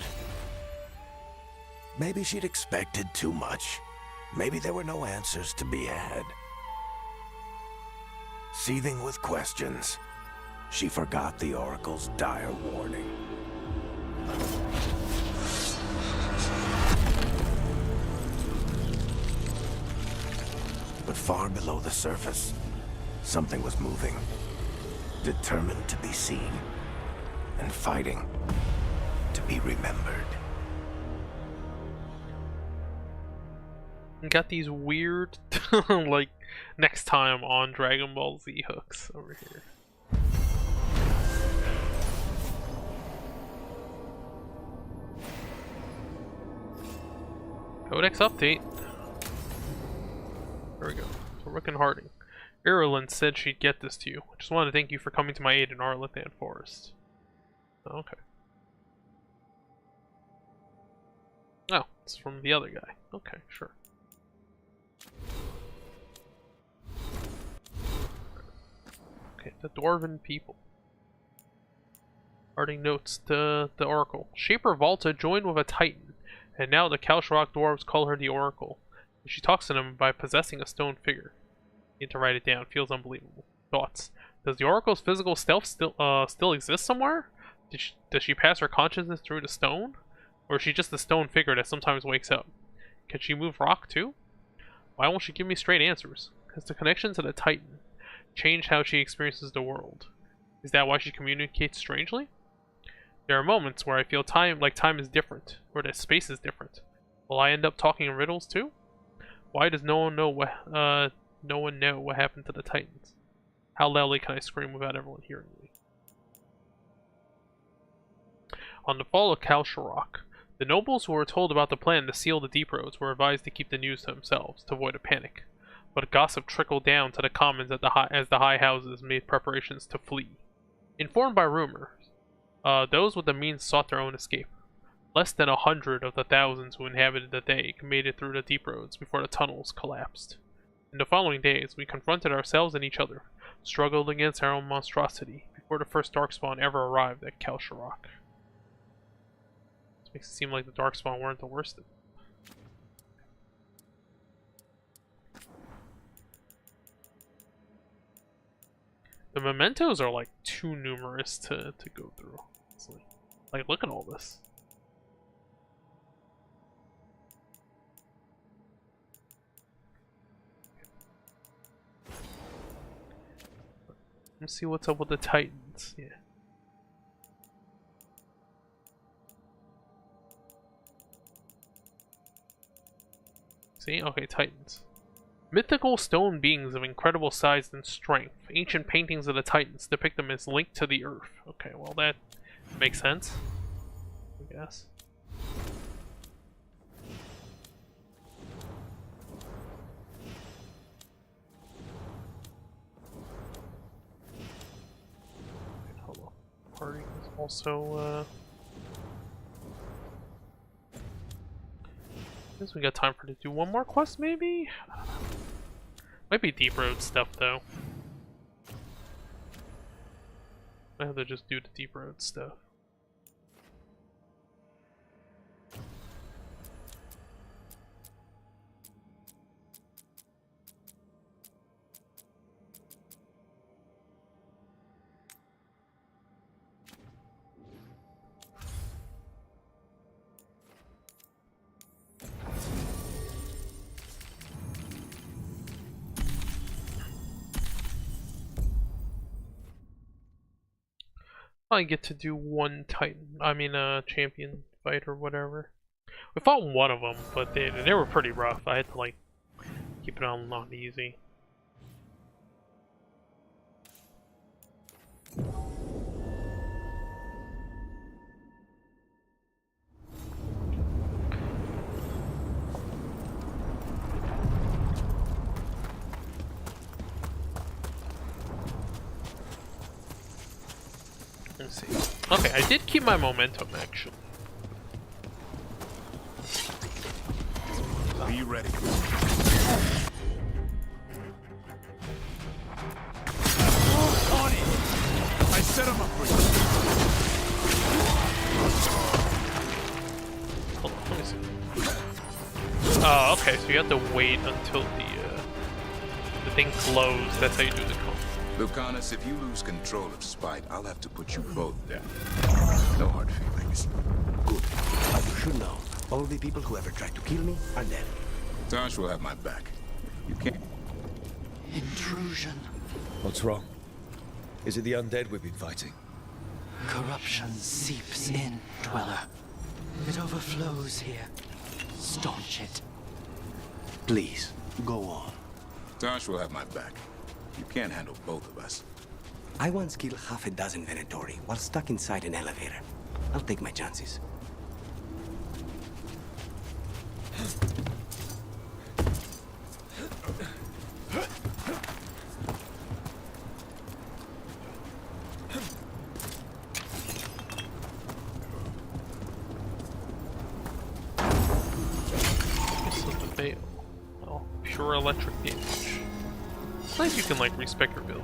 F: Maybe she'd expected too much. Maybe there were no answers to be had. Seething with questions, she forgot the Oracle's dire warning. But far below the surface, something was moving. Determined to be seen, and fighting to be remembered.
A: Got these weird, like, next time on Dragon Ball Z hooks over here. Codex update. There we go. So Rook and Harding. Ireland said she'd get this to you. I just wanted to thank you for coming to my aid in Arlathan Forest. Oh, okay. Oh, it's from the other guy. Okay, sure. Okay, the Dwarven people. Parting notes to the Oracle. Shaper Volta joined with a Titan, and now the Kalsharok dwarves call her the Oracle. And she talks to them by possessing a stone figure. Need to write it down. Feels unbelievable. Thoughts. Does the Oracle's physical self still exist somewhere? Does she pass her consciousness through the stone? Or is she just a stone figure that sometimes wakes up? Can she move rock too? Why won't she give me straight answers? Has the connection to the Titan changed how she experiences the world? Is that why she communicates strangely? There are moments where I feel time is different, or that space is different. Will I end up talking in riddles too? Why does no one know what happened to the Titans? How loudly can I scream without everyone hearing me? On the fall of Kalsharok, the nobles who were told about the plan to seal the deep roads were advised to keep the news to themselves to avoid a panic. But gossip trickled down to the commons as the high houses made preparations to flee. Informed by rumor, those with the means sought their own escape. Less than 100 of the thousands who inhabited the Daig made it through the deep roads before the tunnels collapsed. In the following days, we confronted ourselves and each other, struggled against our own monstrosity, before the first Darkspawn ever arrived at Kalsharok. This makes it seem like the Darkspawn weren't the worst of it. The mementos are like too numerous to go through. It's like look at all this. Let's see what's up with the Titans. Yeah. See? Okay, Titans. Mythical stone beings of incredible size and strength. Ancient paintings of the Titans depict them as linked to the earth. Okay, well that makes sense, I guess. Hold on. Party is also I guess we got time for to do one more quest, maybe? I don't know. Might be deep road stuff, though. I have to just do the deep road stuff. I get to do one Titan, champion fight or whatever. We fought one of them, but they were pretty rough. I had to like keep it on not easy. Let's see. Okay, I did keep my momentum actually.
H: Be ready. On it! I set him up for you.
A: Hold on, let me see. Oh, okay, so you have to wait until the thing glows. That's how you do the combo.
H: Lucanus, if you lose control of Spite, I'll have to put you both down. No hard feelings.
F: Good. But you should know, all the people who ever tried to kill me are dead.
H: Tosh will have my back. You can't...
B: Intrusion.
D: What's wrong? Is it the undead we've been fighting?
B: Corruption seeps in, Dweller. It overflows here. Staunch it.
F: Please, go on.
H: Tosh will have my back. You can't handle both of us.
F: I once killed half a dozen Venatori while stuck inside an elevator. I'll take my chances.
A: electric damage. It's nice you can like respec your build.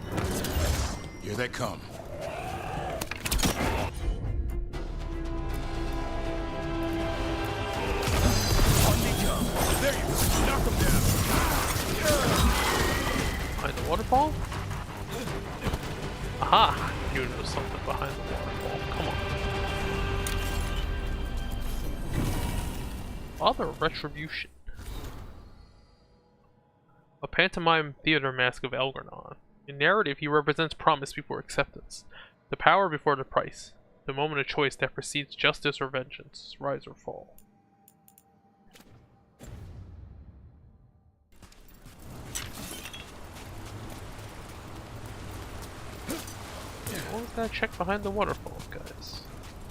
H: Here they come.
F: There you go. Knock them down.
A: Behind the waterfall? Aha! You know something behind the waterfall. Come on. Father of Retribution. A pantomime theater mask of Veilguard. In narrative, he represents promise before acceptance, the power before the price, the moment of choice that precedes justice or vengeance, rise or fall. What was that check behind the waterfall, guys?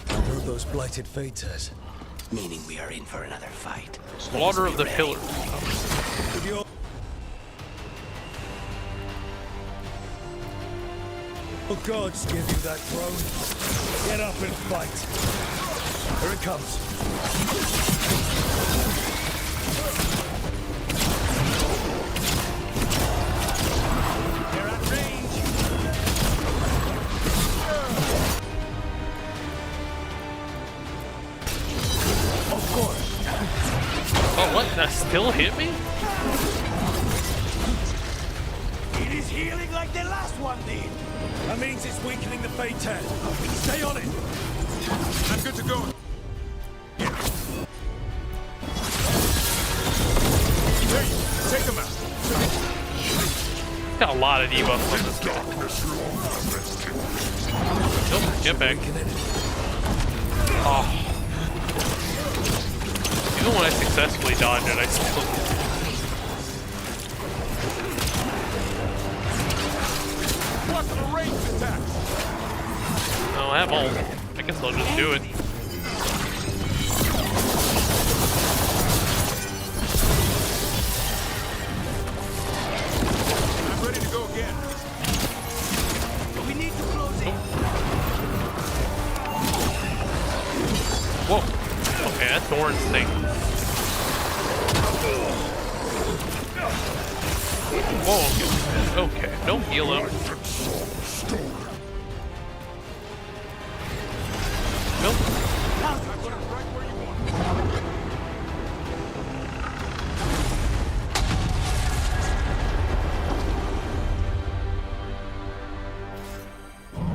D: I know those blighted fates.
F: Meaning we are in for another fight.
A: Slaughter of the Pillars.
D: Oh, gods give you that throne. Get up and fight. Here it comes.
F: They're at range.
D: Of course.
A: Oh, what? That still hit me?
F: It is healing like the last one did.
D: That means it's weakening the Fate 10. Stay on it.
H: I'm good to go.
F: There you go. Take them out.
A: Got a lot of debuffs on this guy. Nope, get back. Oh. Even when I successfully dodge it, I still... I have all. I guess I'll just do it.
F: I'm ready to go again. We need to close in.
A: Whoa. Okay, that Thorns thing. Whoa. Okay, don't heal him. Nope.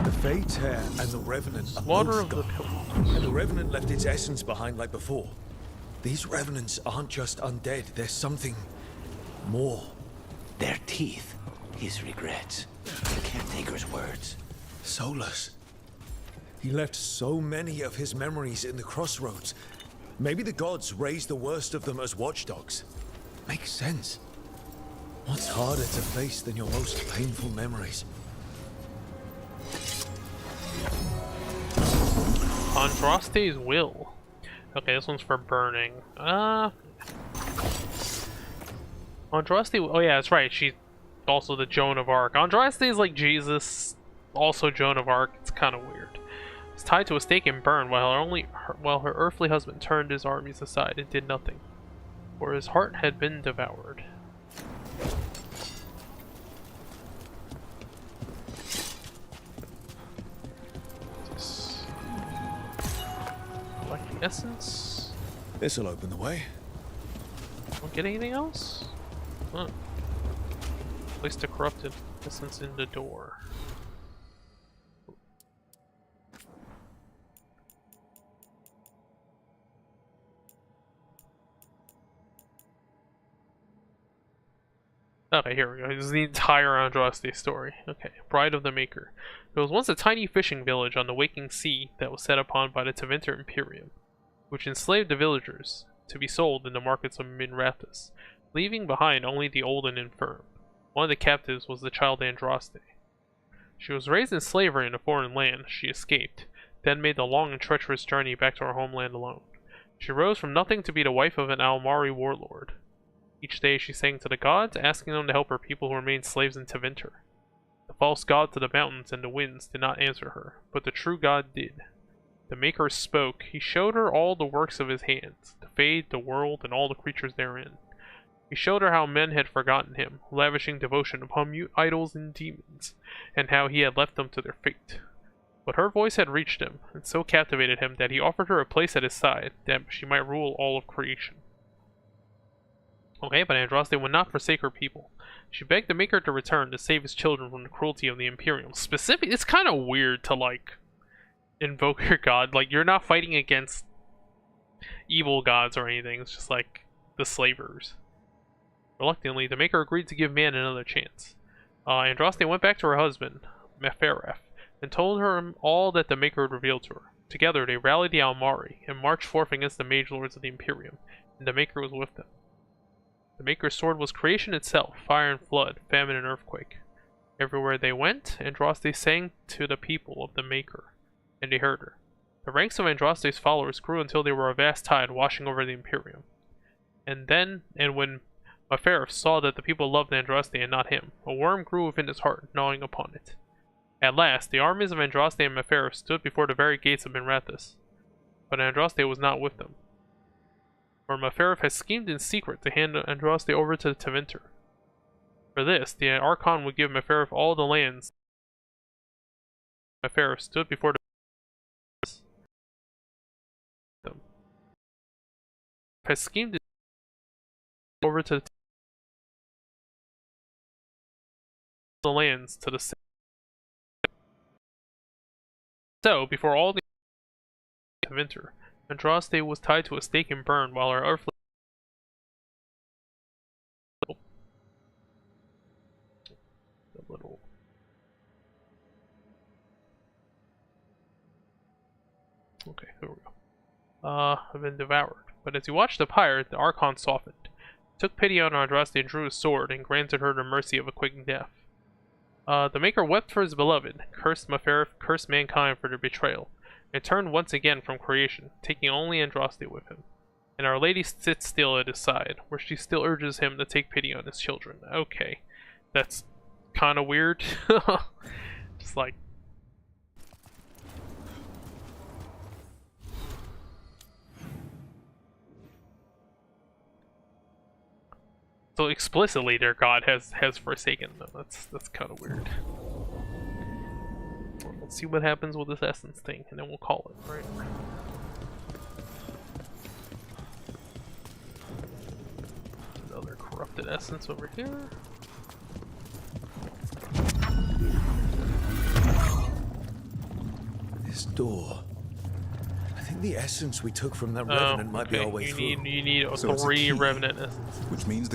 D: The Fate Hair and the Revenant are
A: Slaughter of
D: both
A: the
D: gone. And the Revenant left its essence behind like before. These Revenants aren't just undead, there's something more.
F: Their teeth, his regrets, the caretaker's words.
D: Soulless. He left so many of his memories in the crossroads. Maybe the gods raised the worst of them as watchdogs. Makes sense. What's harder to face than your most painful memories?
A: Andraste's Will. Okay, this one's for burning. Andraste, oh yeah, that's right, she's also the Joan of Arc. Andraste is like Jesus, also Joan of Arc. It's kind of weird. It's tied to a stake and burned while her earthly husband turned his armies aside and did nothing, for his heart had been devoured. Collecting essence.
D: This'll open the way.
A: Don't get anything else? Huh. Place the corrupted essence in the door. Okay, here we go. This is the entire Andraste story. Okay, Bride of the Maker. There was once a tiny fishing village on the waking sea that was set upon by the Tevinter Imperium, which enslaved the villagers to be sold in the markets of Minrathous, leaving behind only the old and infirm. One of the captives was the child Andraste. She was raised in slavery in a foreign land. She escaped, then made the long and treacherous journey back to her homeland alone. She rose from nothing to be the wife of an Almari warlord. Each day she sang to the gods, asking them to help her people who remained slaves in Tevinter. The false god to the mountains and the winds did not answer her, but the true god did. The Maker spoke. He showed her all the works of his hands, the Fade, the world, and all the creatures therein. He showed her how men had forgotten him, lavishing devotion upon mute idols and demons, and how he had left them to their fate. But her voice had reached him, and so captivated him that he offered her a place at his side, that she might rule all of creation. Okay, but Andraste would not forsake her people. She begged the Maker to return to save his children from the cruelty of the Imperium. Specifically, it's kind of weird to, like, invoke your god. Like, you're not fighting against evil gods or anything. It's just, like, the slavers. Reluctantly, the Maker agreed to give man another chance. Andraste went back to her husband, Meferef, and told her all that the Maker had revealed to her. Together, they rallied the Almari and marched forth against the Mage Lords of the Imperium, and the Maker was with them. The Maker's sword was creation itself, fire and flood, famine and earthquake. Everywhere they went, Andraste sang to the people of the Maker, and they heard her. The ranks of Andraste's followers grew until they were a vast tide washing over the Imperium. And when Meferef saw that the people loved Andraste and not him, a worm grew within his heart, gnawing upon it. At last, the armies of Andraste and Meferef stood before the very gates of Minrathous, but Andraste was not with them. For Meferef had schemed in secret to hand Andraste over to Tevinter. For this, the Archon would give Meferef all the lands. Meferef stood before them. Had schemed over to the lands to the south. So, before all the Tevinter, Andraste was tied to a stake and burned while her earthly Okay, here we go. Have been devoured. But as he watched the pyre, the Archon softened, took pity on Andraste and drew his sword and granted her the mercy of a quick death. The Maker wept for his beloved, cursed Meferef, cursed mankind for their betrayal, and turned once again from creation, taking only Andraste with him. And Our Lady sits still at his side, where she still urges him to take pity on his children. Okay, that's kind of weird. Just like... So explicitly their god has forsaken them. That's kind of weird. Let's see what happens with this essence thing, and then we'll call it, right? Another corrupted essence over here.
D: This door. I think the essence we took from that revenant might be our way through.
A: You need
H: So it's a
A: 3
H: key,
A: revenant essence.
H: which means the